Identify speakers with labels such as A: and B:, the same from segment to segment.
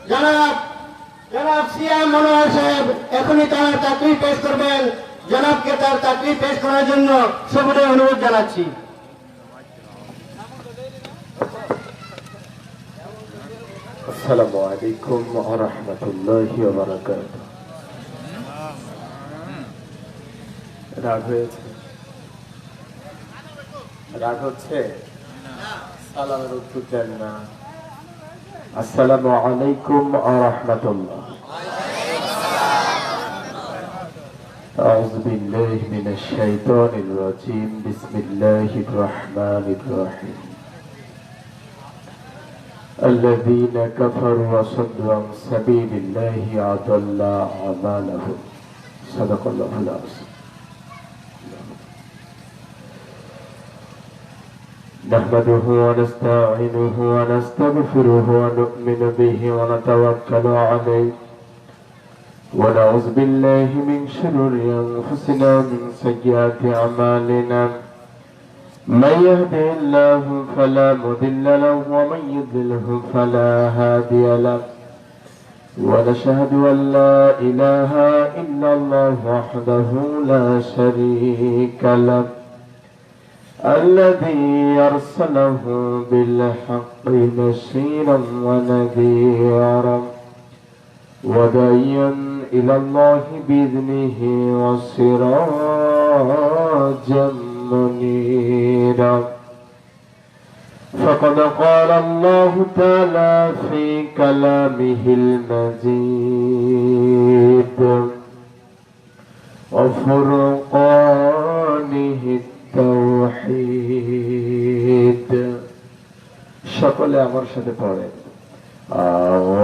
A: জনাব জনাব সিয়াম মনোহর সাহেব এখনই তার চাকরি পেশ করবেন। জনাবকে তার চাকরি পেশ করার জন্য সবুরে অনুরোধ জানাচ্ছি।
B: আসসালামু আলাইকুম ওয়া রাহমাতুল্লাহি ওয়া বারাকাতুহু। রাগ হয়েছে? রাগ হচ্ছে? সালামের উত্তর দেন না। আসসালামু আলাইকুম ওয়া রাহমাতুল্লাহ। আউযু বিল্লাহি মিনাশ শাইতানির রাজীম। বিসমিল্লাহির রহমানির রহিম। الذين كفروا وصدوا عن سبيل الله أضل أعمالهم. صدق الله العظيم. نحمده ونستعينه ونستغفره ونؤمن به ونتوكل عليه ونعوذ بالله من شرور أنفسنا ومن سيئات أعمالنا. من يهده الله فلا مضل له ومن يضلله فلا هادي له ونشهد أن لا إله إلا الله وحده لا شريك له الذي أرسله بالحق بشيرا ونذيرا وداعيا إلى الله بإذنه وسراجا منيرا. فقد قال الله تعالى في كلامه المجيد وفرقانه التوحيد. সকলে আমার সাথে পড়েন।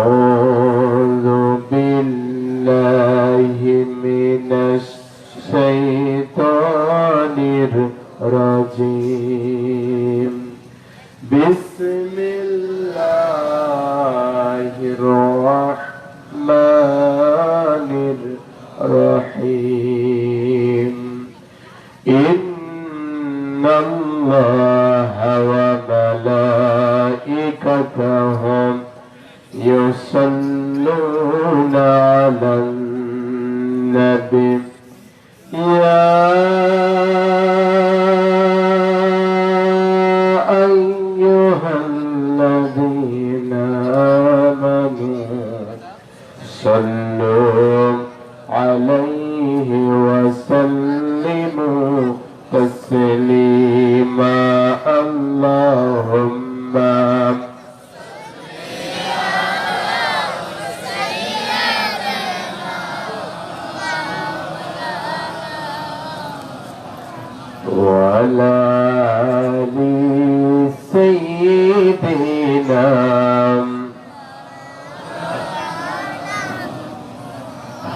B: আউযু বিল্লাহি মিনাশ শাইতানির রাজিম। বিসমিল্লাহির রহমানির রহিম। ইন্নাল্লাহা ওয়া মালাইকাতাহু ইউসাল্লুনা আলান নবী ইয়া আইয়ুহাল্লাযীনা আমানু সাল্লু আলাইহি ওয়া সাল্লিমু তাসলিমা। আল্লাহুম্মা وعلى آل سيدنا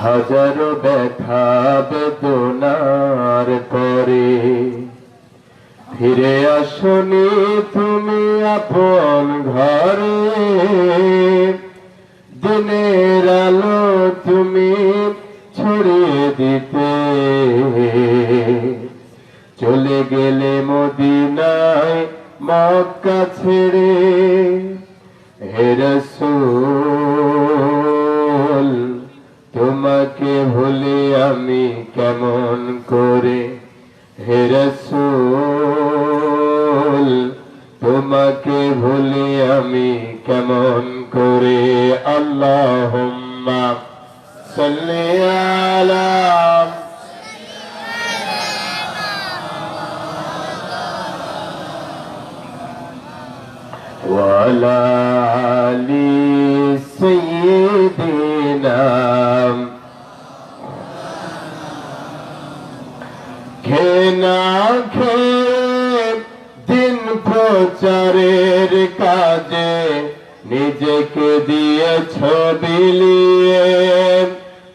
B: হাজার ব্যথা বেদনার পরে ফিরে আসনি তুমি আপন ঘরে। দিনের আলো তুমি ছড়িয়ে দিতে চলে গেলে মদিনায় মক্কা ছেড়ে। হে রাসূল তোমাকে ভুলে আমি কেমন করে। হে রাসূল তোমাকে ভুলে আমি কেমন করে। আল্লাহুম্মা সাল্লি আলা وعلى آل سيدنا। খেনা খেয়ে দিন প্রচারের কাজে নিজেকে দিয়েছ বিলিয়ে।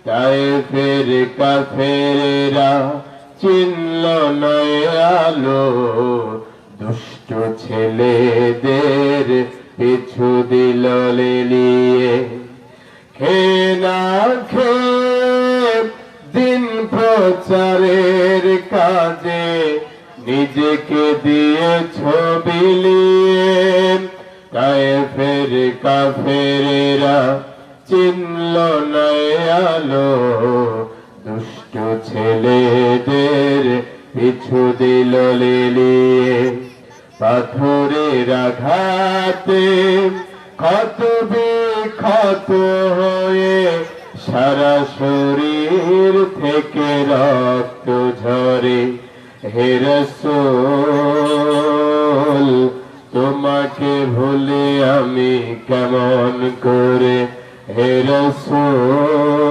B: তায়েফের কাফেরেরা চিনল নয় আলো, দুষ্ট ছেলেদের পিছু দিল লেলিয়ে। খেনা খেয়ে দিন প্রচারের কাজে নিজেকে দিয়েছ বিলিয়ে। তায়েফের কাফেরেরা চিনল না আলো, দুষ্ট ছেলেদের পিছু দিল লেলিয়ে। পাথরের আঘাতে ক্ষত বিক্ষত হয়ে সারা শরীর থেকে রক্ত ঝরে। হে রাসূল তোমাকে ভুলে আমি কেমন করে, হে রাসূল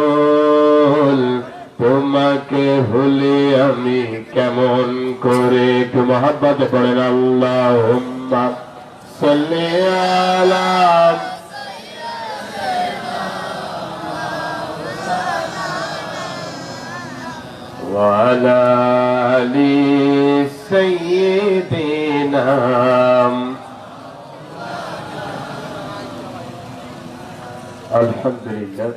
B: তোমাকে ভুলে আমি কেমন করে। একটু মহব্বতে পড়েন আল্লাহুম্মা সাল্লি আলা ওয়া আলা আলি সাইয়্যিদিনা। আলহামদুলিল্লাহ,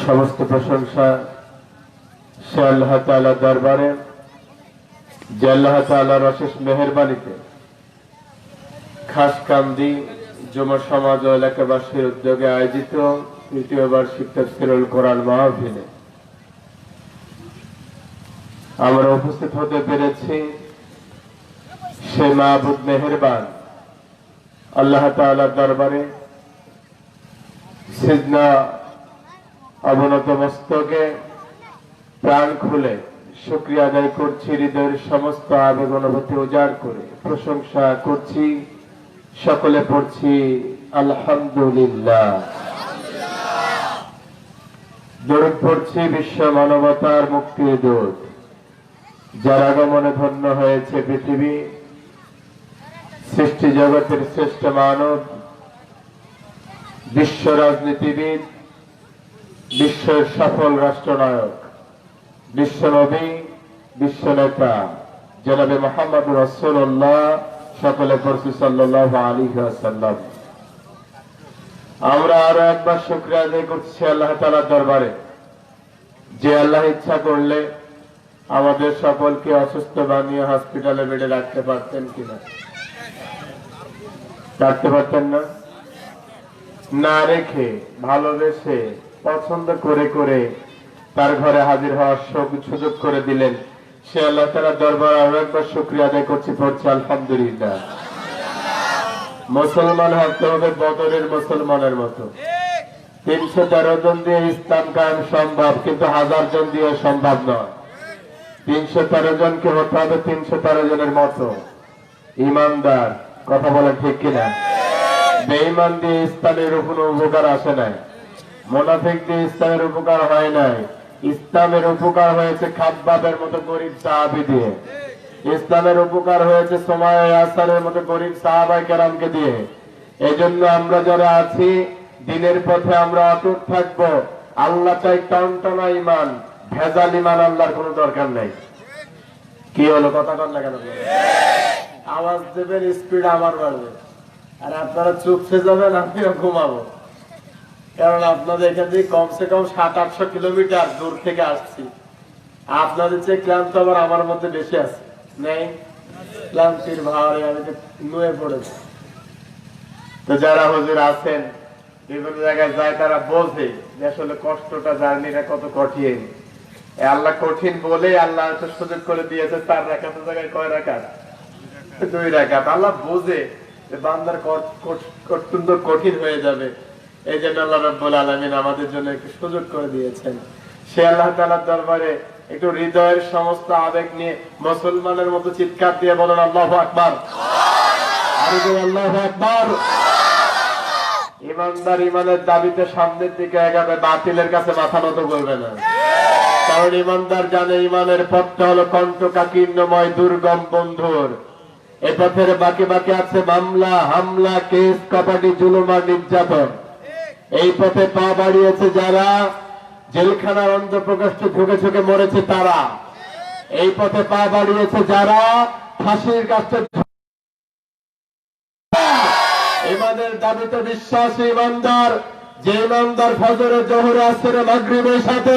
B: সমস্ত প্রশংসা সে আল্লাহ তাআলার দরবারে, যে আল্লাহ তাআলার অশেষ মেহেরবানিতে খাসকান্দি যুব সমাজ ও এলাকাবাসীর উদ্যোগে আয়োজিত তৃতীয় বার্ষিক তাফসীরুল কোরআন মাহফিলে আমরা উপস্থিত হতে পেরেছি। সে মাবুদ মেহেরবান আল্লাহ তাআলার দরবারে সিজদা অবনত মস্তকে প্রাণ খুলে শুকরিয়া আদায় করছি, হৃদয়ের সমস্ত আবেগ অনুভূতি উজাড় করে প্রশংসা করছি, সকলে পড়ছি আলহামদুলিল্লাহ। দরুদ পড়ছি বিশ্ব মানবতার মুক্তির দূত, যার আগমনে ধন্য হয়েছে পৃথিবী, সৃষ্টি জগতের শ্রেষ্ঠ মানব, বিশ্ব রাজনীতিবিদ, বিশ্বের সফল রাষ্ট্রনায়ক, বিশ্বনবী, বিশ্ব নেতা জনাবে মুহাম্মদুর রাসূলুল্লাহ, সকলে পড়ছি সাল্লাল্লাহু আলাইহি ওয়াসাল্লাম। আমরা আরো একবার শুকরিয়া আদায় করছি আল্লাহ তাআলার দরবারে, যে আল্লাহ ইচ্ছা করলে আমাদের সকলকে অসুস্থ বানিয়ে হসপিটালে বেডে রাখতে পারতেন কিনা? রাখতে পারতেন না? না রেখে ভালোবেসে পছন্দ করে করে তার ঘরে হাজির হওয়ার সুযোগ করে দিলেন। সে আল্লাহ তাআলার দরবারে আরো একবার শুকরিয়া আদায় করছি, পড়ছি আলহামদুলিল্লাহ। মুসলমান হতে হবে বদরের মুসলমানের মতো। 313 জন দিয়ে ইসলাম কায়েম সম্ভব, কিন্তু 1000 জন দিয়ে সম্ভব নয়। 313 জনকে হতে হবে 313 জনের মতো ইমানদার। কথা বলে ঠিক কিনা? বেঈমান দিয়ে ইসলামের কোনো উপকার আসে নাই, মুনাফিক দিয়ে ইসলামের উপকার হয় নাই। ইসলামের উপকার হয়েছে খাব্বাবের মতো গরিব সাহাবী দিয়ে, ইসলামের উপকার হয়েছে সুমাইয়া ইয়াসারের মতো গরিব সাহাবায়ে কেরামকে দিয়ে। এজন্য আমরা যারা আছি দিনের পথে আমরা অটুট থাকবো। আল্লাহ চাই টনটনা ইমান, ভেজাল ইমান আল্লাহর কোনো দরকার নাই। কি হলো, কথা কন না কেন? আওয়াজ দেবেন, স্পিড আমার বাড়বে, আর আপনারা চুপসে যাবেন, আমিও ঘুমাবো। কারণ আপনাদের এখান থেকে কমসে কম 700-800 কিলোমিটার দূর থেকে আসছি। আপনাদের চেয়ে ক্লান্ত আবার আমার মধ্যে বেশি আছে, নেই? ক্লান্তির ভারে আমি নুয়ে পড়েছি। তো যারা হুজুর আছেন বিভিন্ন জায়গায় যায়, তারা বোঝে যে আসলে কষ্টটা, জার্নিটা কত কঠিন। আল্লাহ কঠিন বলে আল্লাহ সুযোগ করে দিয়েছে 4 রাকাতের জায়গায় কয় রাকাত? 2 রাকাত। আল্লাহ বোঝে যে বান্দার অত্যন্ত কঠিন হয়ে যাবে, এই জন্য আল্লাহ রাব্বুল আলামিন আমাদের জন্য একটু সুযোগ করে দিয়েছেন। সে আল্লাহ তাআলার দরবারে একটু হৃদয়ের সমস্ত আবেগ নিয়ে মুসলমানের মতো চিৎকার দিয়ে বলেন আল্লাহু আকবার। আরে আল্লাহু আকবার। ইমানদার ইমানের দাবিতে সামনের দিকে এগাবে, বাতিলের কাছে মাথা নত করবে না। কারণ ইমানদার জানে ইমানের পথটা হলো কণ্টকাকীর্ণময় দুর্গম বন্ধুর। এ পথের বাকি বাকি আছে মামলা, হামলা, কেস, কপাটি, জুলুম আর নির্যাতন। এই পথে পা বাড়িয়েছে যারা, জেলখানার অন্ধপ্রকোষ্ঠে ঢুকে ঢুকে মরেছে তারা। এই পথে পা বাড়িয়েছে যারা, ফাঁসির কাছে। ইমানের দাবিতে বিশ্বাসী ইমানদার, যে ইমানদার ফজরে, জোহরে, আসরে, মাগরিবের সাথে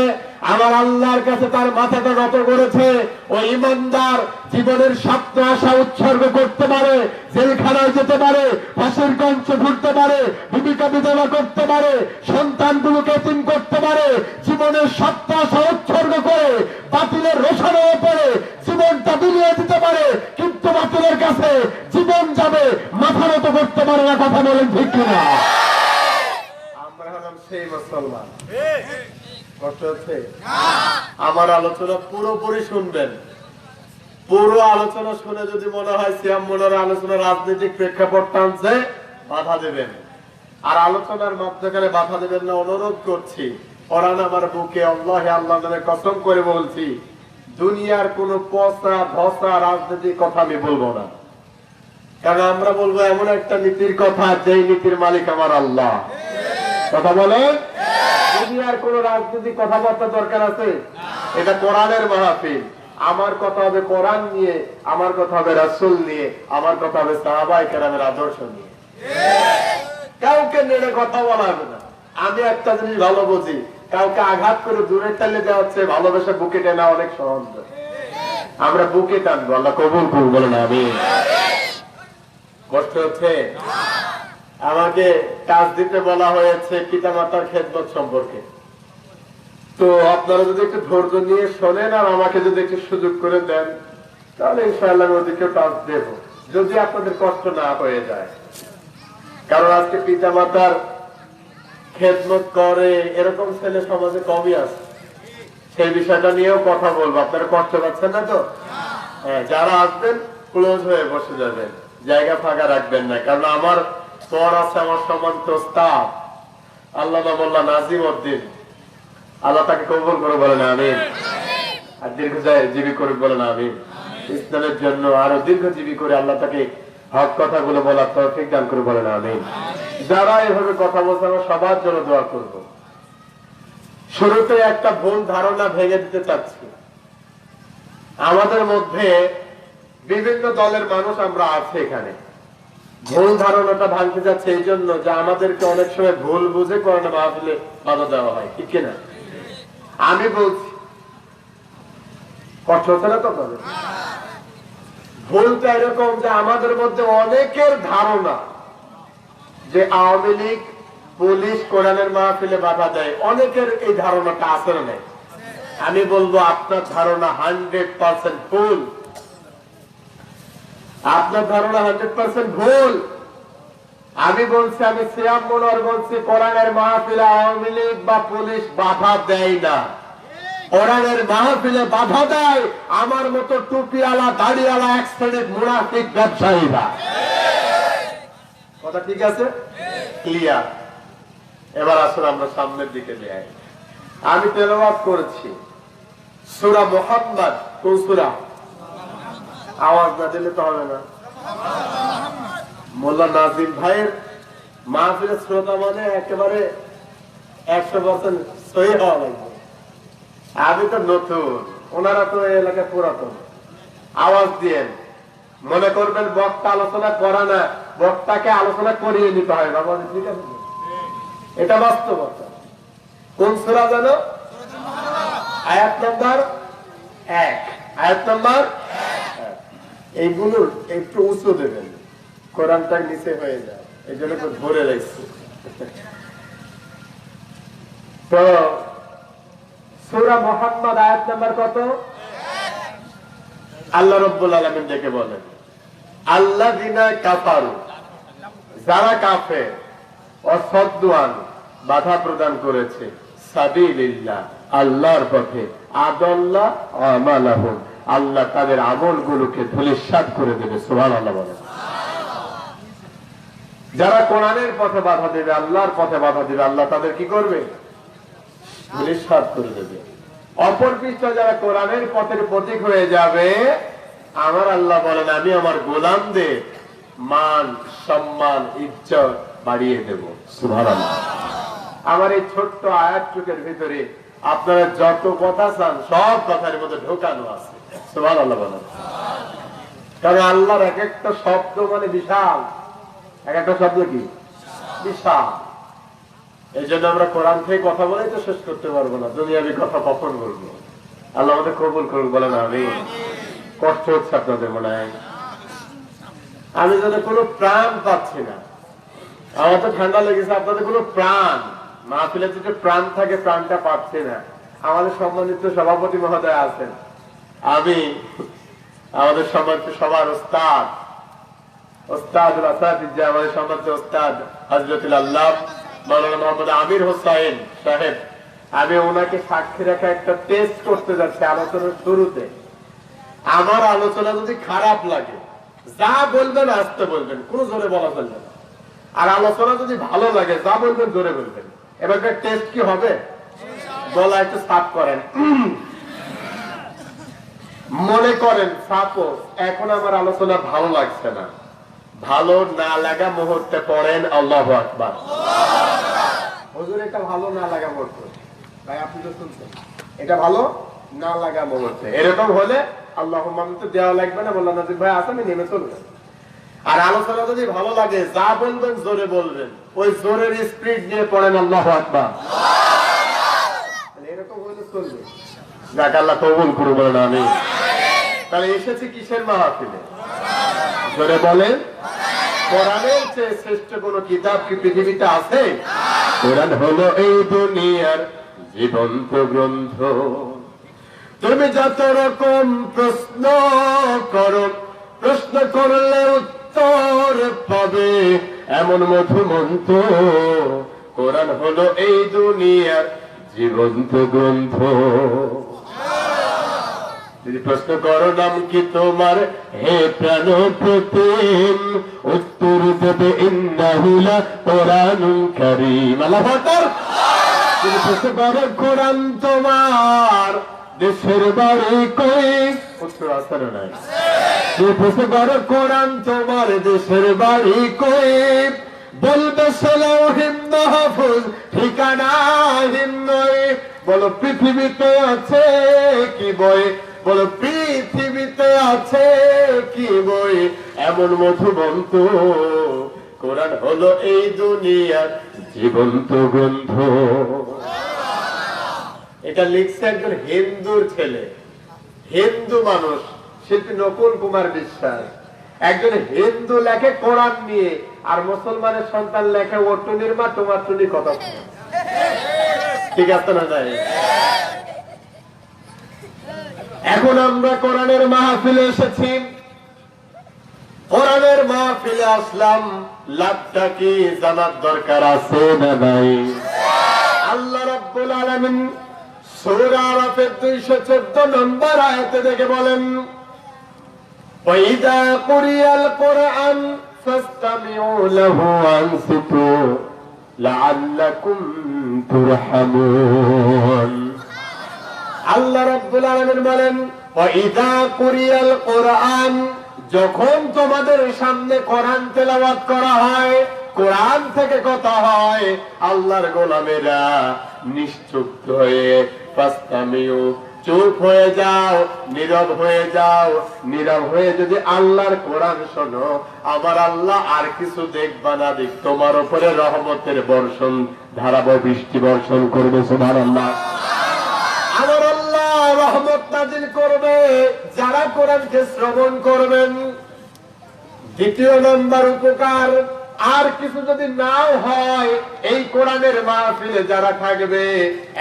B: আমার আল্লাহর কাছে তার মাথাটা নত করেছে, ওই ইমানদার জীবনের স্বপ্ন আশা উৎসর্গ করতে পারে, জেলখানায় যেতে পারে, ফাঁসির কঞ্চে ঘুরতে পারে, ভূমিকা বিধবা করতে পারে, সন্তানগুলোকে এতিম করতে পারে, জীবনের স্বপ্ন আশা উৎসর্গ করে বাতিলের রোষানোর উপরে জীবনটা বিলিয়ে দিতে পারে, কিন্তু বাতিলের কাছে জীবন যাবে, মাথা নত করতে পারে না। কথা বলেন ঠিক কিনা? আমরা হলাম সেই মুসলমান। কষ্ট হচ্ছে? আমার আলোচনা পুরোপুরি শুনবেন। পুরো আলোচনা শুনে যদি মনে হয় সিয়াম মনের আলোচনা রাজনৈতিক প্রেক্ষাপট টানছে, বাধা দেবেন। আর আলোচনার মাধ্যমে বাধা দেবেন না, অনুরোধ করছি। কোরআন আমার বুকে আল্লাহে আল্লাহ নামে কসম করে বলছি, দুনিয়ার কোন পচা ধসা রাজনৈতিক কথা আমি বলবো না। কারণ আমরা বলবো এমন একটা নীতির কথা, যেই নীতির মালিক আমার আল্লাহ। কথা বলেন, দুনিয়ার কোন রাজনৈতিক কথাবার্তা দরকার আছে? এটা কোরআনের মাহফিল। আমার কথা হবে কোরআন নিয়ে, আমার কথা হবে রাসূল নিয়ে, আমার কথা হবে সাহাবায়ে কেরামের আদর্শ নিয়ে। কাউকে নেড়ে কথা বলা হবে না। আমি একটা জিনিস ভালো বুঝি, কাউকে আঘাত করে দূরে টালে দেওয়া হচ্ছে, ভালোবাসা বুকে টেনা অনেক সহজ। আমরা বুকে টানবো, আল্লাহ কবুল করুন, বলেন আমিন। কষ্ট হচ্ছে? আমাকে কাজ দিতে বলা হয়েছে পিতামাতার খেদমত সম্পর্কে। তো আপনারা যদি একটু ধৈর্য নিয়ে শোনেন আর আমাকে যদি একটু সুযোগ করে দেন, তাহলে ইনশাআল্লাহ আমি ওদিকে কাজ দেব, যদি আপনাদের কষ্ট না হয়ে যায়। কারণ আজকে পিতামাতার খেদমত করে এরকম ছেলে সমাজে কমই আছে। সেই বিষয়টা নিয়েও কথা বলবো। আপনারা কষ্ট পাচ্ছেন না তো? হ্যাঁ, যারা আসবেন ক্লোজ হয়ে বসে যাবেন, জায়গা ফাঁকা রাখবেন না। কারণ আমার পর আছে আমার সম্মানিত ওস্তাদ আল্লামা মোল্লা নাজিম উদ্দিন, আল্লাহ তাকে কবুল করে, বলেন আমিন। আর দীর্ঘজীবী করে, বলেন আমিন। ইসলামের জন্য আরো দীর্ঘজীবী করে আল্লাহ তাকে হক কথাগুলো বলার তৌফিক দান করে, বলেন আমিন। যারা এভাবে কথা বলছে আমরা সবার জন্য দোয়া করব। শুরুতে একটা ভুল ধারণা ভেঙে দিতে চাচ্ছি। আমাদের মধ্যে বিভিন্ন দলের মানুষ আমরা আছি এখানে। ভুল ধারণাটা ভাঙতে যাচ্ছে এই জন্য যে আমাদেরকে অনেক সময় ভুল বুঝে কোরআনে মাহফিলে বাধা দেওয়া হয়, ঠিক কিনা? আমি বলছি, কষ্ট হচ্ছে না তো? ভুলটা এরকম যে আমাদের মধ্যে অনেকের ধারণা যে আওয়ামী লীগ পুলিশ কোরআনের মাহফিলে বাধা দেয়। অনেকের এই ধারণাটা আছে না নাই? আমি বলবো আপনার ধারণা 100% ভুল। আপনার ধারণা 100% ভুল। আমি বলছি, আমি সিয়াম মনোয়ার বলছি, কোরআনের মাহফিলে আওয়ামী লীগ বা পুলিশ বাধা দেয় না। কোরআনের মাহফিলে বাধা দেয় আমার মতো টুপিওয়ালা দাড়িওয়ালা এক শ্রেণীর মুনাফিক ব্যবসায়ীরা। কথা ঠিক আছে? ক্লিয়ার? এবার আসুন আমরা সামনের দিকে যাই। আমি তেলাওয়াত করেছি সূরা মুহাম্মদ। কোন সূরা? আওয়াজ না দিলে তো হবে না। মোল্লা নাজিম ভাইয়ের মাহফিলের শ্রোতা মানে একেবারে 100% সহি হওয়া লাগবে। আমি তো নতুন, ওনারা তো এই এলাকায় পুরাতন। আওয়াজ দিয়েন। মনে করবেন বক্তা আলোচনা করা না, বক্তাকে আলোচনা করিয়ে নিতে হয়। বাবা ঠিক আছে, এটা বাস্তবতা। কোন সূরা জানো? আয়াত নাম্বার 1। আয়াত নাম্বার 1। এইগুলো একটু উঁচু দেবেন, কোরআনটা নিচে হয়ে যায়, এই জন্য ধরে রাখছি। তো সূরা মুহাম্মদ আয়াত নাম্বার কত? আল্লাহ রাব্বুল আলামিন ডেকে বলেন, আল্লাযিনা কাফারু, যারা কাফের, ওয়াসাদ্দু আন, বাধা প্রদান করেছে, সাবিলিল্লাহ, আল্লাহর পথে, আদাল্লা আমালাহুম, আল্লাহ তাদের আমলগুলোকে ধূলিসাৎ করে দেবে। সুবহানাল্লাহ বলেন। যারা কোরআনের পথে বাধা দেবে, আল্লাহর পথে বাধা দেবে, আল্লাহ তাদের কি করবে? ধূলিসাৎ করে দেবে। অপর পৃষ্ঠে যারা কোরআনের পথের প্রতীক হয়ে যাবে, আমার আল্লাহ বলেন আমি আমার গোলামদের মান সম্মান ইজ্জত বাড়িয়ে দেব। সুবহানাল্লাহ। আমার এই ছোট্ট আয়াতটুকের ভিতরে আপনারা যত কথা চান সব কথার মধ্যে ঢোকানো আছে। সুবহানাল্লাহ বলেন। কারণ আল্লাহর এক একটা শব্দ মানে বিশাল। এক একটা শব্দ কি বিশাল। এই জন্য আমরা কোরআন থেকে কথা বলেই তো শেষ করতে পারবো না, দুনিয়াবি কথা কখন বলবো। আল্লাহ আমাদের কবুল করুক, বলে না আমি। কষ্ট হচ্ছে আপনাদের মনে হয়? আমি যেন কোনো প্রাণ পাচ্ছি না। আমার তো ঠান্ডা লেগেছে, আপনাদের কোনো প্রাণ, মাহফিলে যে প্রাণ থাকে, প্রাণটা পাচ্ছি না। আমাদের সম্মানিত সভাপতি মহোদয় আছেন, আমি আমাদের সম্মানিত সবার ওস্তাদ আমাদের সম্মানিত ওস্তাদ হযরতুল আল্লাহ মাওলানা মোহাম্মদ আমির হোসেন সাহেব, আমি ওনাকে সাক্ষী রাখা একটা টেস্ট করতে যাচ্ছি আলোচনার শুরুতে। আমার আলোচনা যদি খারাপ লাগে, যা বলবেন আস্তে বলবেন, কোনো জোরে বলা চলবে না। আর আলোচনা যদি ভালো লাগে, যা বলবেন জোরে বলবেন। এবার টেস্ট কি হবে? গলা একটু সাফ করেন। মনে করেন সাপোজ এখন আমার আলোচনা ভালো লাগছে না, ভালো না লাগা মুহূর্তে পড়েন আল্লাহু আকবার। হুজুর এটা ভালো না লাগা মুহূর্তে, ভাই আপনি তো শুনছেন, এটা ভালো না লাগা মুহূর্তে, এরকম হলে আল্লাহুম্মা আমিন তো দেওয়া লাগবে না, বললাম নাজির ভাই আসেন নেমে চলবেন। আর আলোচনা যদি ভালো লাগে, যা বলবেন জোরে বলবেন, ওই জোরের স্পিড নিয়ে পড়েন আল্লাহু আকবার। এরকম হলে চলবে। যাক আল্লাহ কবুল করুন, বলেন আমিন। তাহলে এসেছি কিসের মাহফিলে? জোরে বলেন। কোরআনের চেয়ে শ্রেষ্ঠ কোন কিতাব কি পৃথিবীতে আছে? কোরআন হলো এই দুনিয়ার জীবন্ত গ্রন্থ। তুমি যত রকম প্রশ্ন করো, প্রশ্ন করলে উত্তর পাবে এমন মধুমন্ত। কোরআন হলো এই দুনিয়ার জীবন্ত গ্রন্থ। যদি প্রশ্ন করো নাম কি তোমার, হে প্রাণ প্রতিম, উত্তর দেবে ইন্নাহু লাকুরআনুন কারীম। আল্লাহু আকবার। যদি প্রশ্ন করো কোরআন তোমার দেশের বাড়ি কই, উত্তর আছে না নাই? যদি প্রশ্ন করো কোরআন তোমার দেশের বাড়ি কই, বলবে লাওহে মাহফুজ ঠিকানা নয়। বলো পৃথিবীতে আছে কি বই, বলো পৃথিবীতে আছে কি বই এমন মধুমন্ত। কোরআন হলো এই দুনিয়ার জীবন্ত গ্রন্থ। এটা লিখছে একজন হিন্দুর ছেলে, হিন্দু মানুষ, শিল্পী নকুল কুমার বিশ্বাস। একজন হিন্দু লেখে কোরআন নিয়ে, আর মুসলমানের সন্তান লেখে ওটুনির মা তোমার টুনি কথা। ঠিক আছে না নাই? এখন আমরা কোরআনের মাহফিলে এসেছি, কোরআনের মাহফিলে আসলাম, লাভটা কি জানার দরকার আছে না নাই? আল্লাহ রাব্বুল আলামিন সূরা আরাফের 214 নম্বর আয়াতে দেখে বলেন, ওয়াইদা কুরিয়াল কুরআন ফাসতামিউ লাহু ওয়ানসিতু লাআল্লাকুম তুরহামুন। আল্লাহ রাব্বুল আলামিন বলেন, ওয়াইদা কুরিয়াল কুরআন, যখন তোমাদের সামনে কোরআন তেলাওয়াত করা হয়, কোরআন থেকে কথা হয়, আল্লাহর গোলামেরা নিশ্চুপ হয়ে ফাসতামিউ, চুপ হয়ে যাও, নীরব হয়ে যাও। নীরব হয়ে যদি আল্লাহর কোরআন শোনো, আমার আল্লাহ আর কিছু দেখবা না দেখ, তোমার উপরে রহমতের বর্ষণ, ধারাবো বৃষ্টি বর্ষণ করবে। সুবহানাল্লাহ। আমার আল্লাহ রহমত নাজিল করবে যারা কোরআনকে শ্রবণ করবেন। দ্বিতীয় নম্বর উপকার, আর কিছু যদি নাও হয়, এই কোরআনের মাহফিলে যারা থাকবে,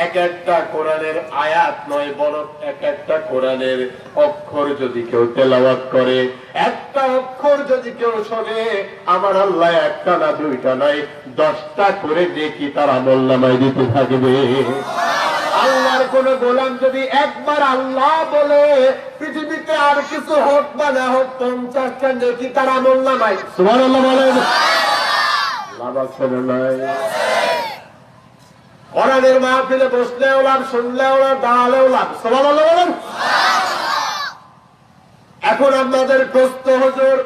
B: এক একটা কোরআনের আয়াত নয়, বরং এক একটা কোরআনের অক্ষর যদি কেউ তেলাওয়াত করে, একটা অক্ষর যদি কেউ শোনে, আমার আল্লাহ একটা না দুইটা নয় 10টা করে নেকি তার আমলনামায় দিতে থাকবে। আল্লাহর কোন গোলাম যদি একবার আল্লাহ বলে, পৃথিবীতে আর কিছু হোক বা না হোক 50টা নেকি তার আমলনামায়। সুবহানাল্লাহ বলেন। লাভ আছে না নাই? কোরআনের মাহফিলে বসলেও লাভ, শুনলেও লাভ, দাঁড়ালেও লাভ। সুবহানাল্লাহ বলেন। এখন আপনাদের প্রশ্ন, হুজুর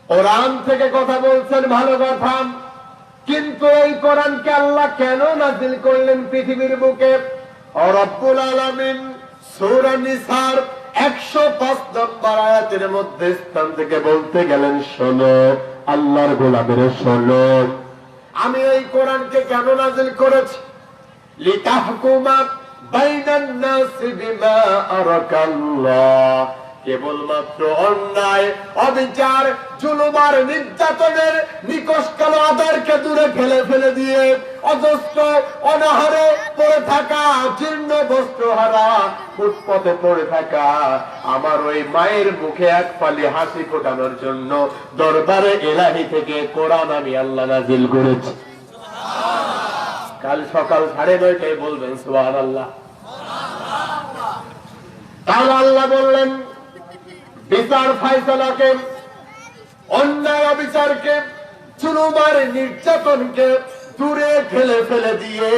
B: কোরআন থেকে কথা বলছেন, ভালো কথা, কিন্তু এই কোরআনকে আল্লাহ কেন নাযিল করলেন পৃথিবীর বুকে? রব্বুল আলামিন সূরা নিসার 105 নম্বর আয়াতের মধ্যে স্থান থেকে বলতে গেলেন, শোনো আল্লাহর গোলামেরা শোনো, আমি এই কোরআনকে কেন নাযিল করেছি? লিতাহকুমা বাইনান নাসি বিমা আরাকাল্লাহ, কেবলমাত্র অন্যায়, অবিচার, জুলুম আর নির্যাতনের নিকষ কালো আদারকে দূরে ফেলে দিয়ে অজস্র অনাহারে পড়ে থাকা, জীর্ণ বস্ত্রহারা, ফুটপথে পড়ে থাকা আমার ওই মায়ের মুখে এক ফালি হাসি ফোটানোর জন্য দরবারে ইলাহি থেকে কোরআন আমি আল্লাহ নাযিল করেছি। কাল সকাল 9:30টায় বলবেন সুবহানাল্লাহ। তাহলে আল্লাহ বললেন বিচার ফায়সালাকে, অন্যায় অবিচারকে, জুলুম আর নির্যাতনকে দূরে ফেলে দিয়ে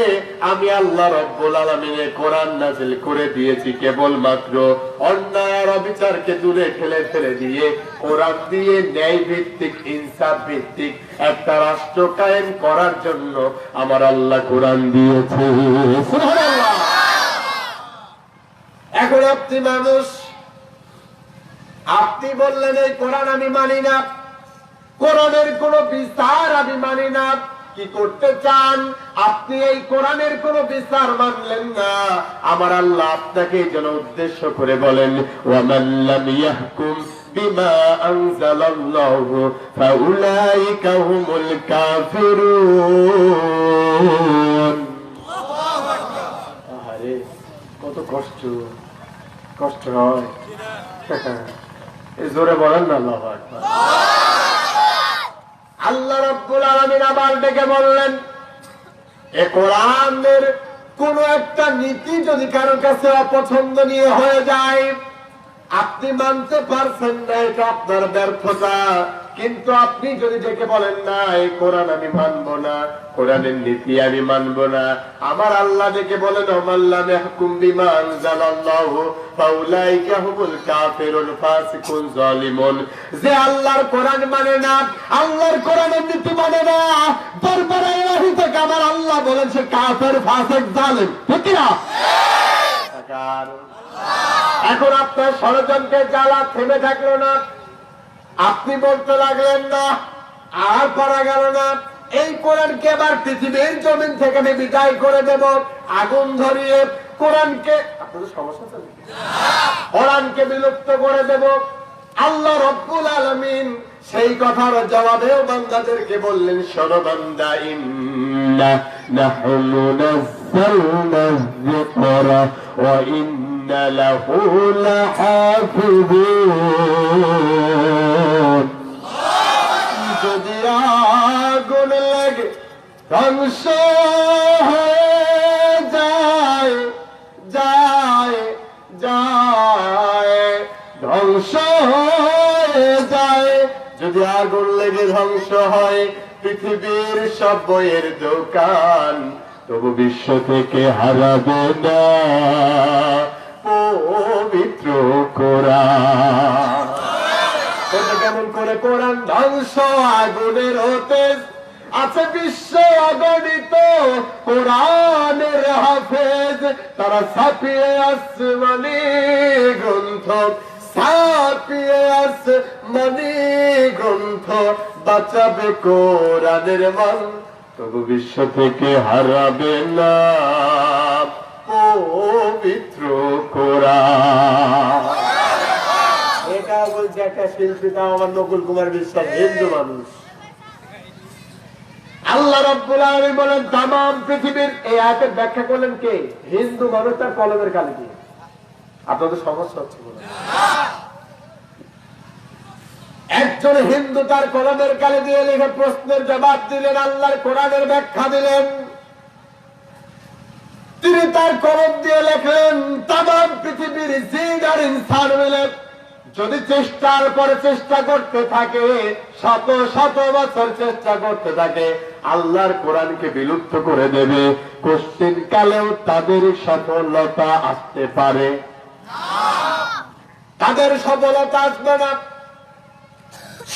B: আমি আল্লাহ রব্বুল আলামিন কোরআন নাযিল করে দিয়েছি কেবলমাত্র অন্যায় আর অবিচারকে দূরে ফেলে দিয়ে কোরআন দিয়ে ন্যায় ভিত্তিক, ইনসাফ ভিত্তিক একটা রাষ্ট্র কায়েম করার জন্য আমার আল্লাহ কোরআন দিয়েছে। সুবহানাল্লাহ। এখন আপনি মানুষ, আপনি বললেন এই কোরআন আমি মানি না, কোরআনের কোন বিচার আমি মানি না। কি করতে চান আপনি? এই কোরআনের কোন বিচার মানলেন না। আমার আল্লাহ আপনাকে এই জন্য উদ্দেশ্য করে বলেন ওয়ামান লাম ইয়াহকুম বিমা আনজালাল্লাহু ফাউলাইকা হুমুল কাফিরুন। আরে কত কষ্ট হয়। এই জোরে বলেন না আল্লাহু আকবার। আল্লাহ রাব্বুল আলামিন আবার ডেকে বললেন এ কোরআনের কোন একটা নীতি যদি কারোর কাছে অপছন্দনীয় হয়ে যায়, আপনি মানতে পারছেন না, এটা আপনার ব্যর্থতা। কিন্তু আপনি যদি ডেকে বলেন না এই কোরআন আমি মানবো না, কোরআনের নীতি আমি মানবো না, আমার আল্লাহ ডেকে বলেন ওমাল্লাম ইয়াহকুম বিমা আনজালাল্লাহু ফাউলাইকা হুমুল কাফিরুন ফাসিকুন জালিমুন। যে আল্লাহর কোরআন মানে না, আল্লাহর কোরআনের নীতি মানে না, দরবারে ইলাহি থেকে আমার আল্লাহ বলেন সে কাফের, ফাসিক, জালিম। ঠিক না? এখন আপনার ষড়যন্ত্রের জ্বালা থেমে থাকলো না, আপনি বলতে লাগলেন না, আর পারা গেল না, এই কোরআনকে এবার পৃথিবীর জমিন থেকে আমি বিদায় করে দেব, আগুন ধরিয়ে কোরআনকে, আপনাদের সমস্যা চলে, কোরআনকে বিলুপ্ত করে দেব। আল্লাহ রব্বুল আলামিন সেই কথার জবাবেও বান্দাদেরকে বললেন শোনো বান্দা, ইন্না নাহনু নাযালনা যিকরা ওয়া ইন্না লাহু লাহাফিজুন। যদি আগুন লাগে ধ্বংস হয়ে যায় ধ্বংস হয়ে যায়, যদি আগুন লেগে ধ্বংস হয় পৃথিবীর সব বইয়ের দোকান, তবু বিশ্ব থেকে হারাবে না পবিত্র কোরআন। কেমন করে কোরআন ধ্বংস আগুনের হতে আছে বিশ্ব অগণিত কোরআনের হাফেজ, তারা ছাপিয়ে আসমানি গ্রন্থ, ছাপিয়ে আসমানি গ্রন্থ, বাঁচাবে কোরআনের মান, তবু বিশ্ব থেকে হারাবে না পবিত্র কোরআন। এটা বলছে একটা শিল্পী, তাও আমার নকুল কুমার বিশ্বাস, হিন্দু মানুষ। আল্লাহ রাব্বুল আলামিন বলেন তামাম পৃথিবীর, এই আয়াতের ব্যাখ্যা করলেন কে? হিন্দু মানুষ তার কলমের কালি দিয়ে। আপনাদের সমস্যা হচ্ছে বলে একজন হিন্দু তার কলমের কালি দিয়ে লিখে প্রশ্নের জবাব দিলেন, আল্লাহর কোরআনের ব্যাখ্যা দিলেন, তিনি তার কলম দিয়ে লেখলেন। তামাম পৃথিবীর জিন আর ইনসান মিলে যদি চেষ্টার পরে চেষ্টা করতে থাকে, শত শত বছর চেষ্টা করতে থাকে, আল্লাহর কোরআনকে বিলুপ্ত করে দেবে, কোশ্চিন কালেও তাদের সফলতা আসতে পারে, তাদের সফলতা আসবে না।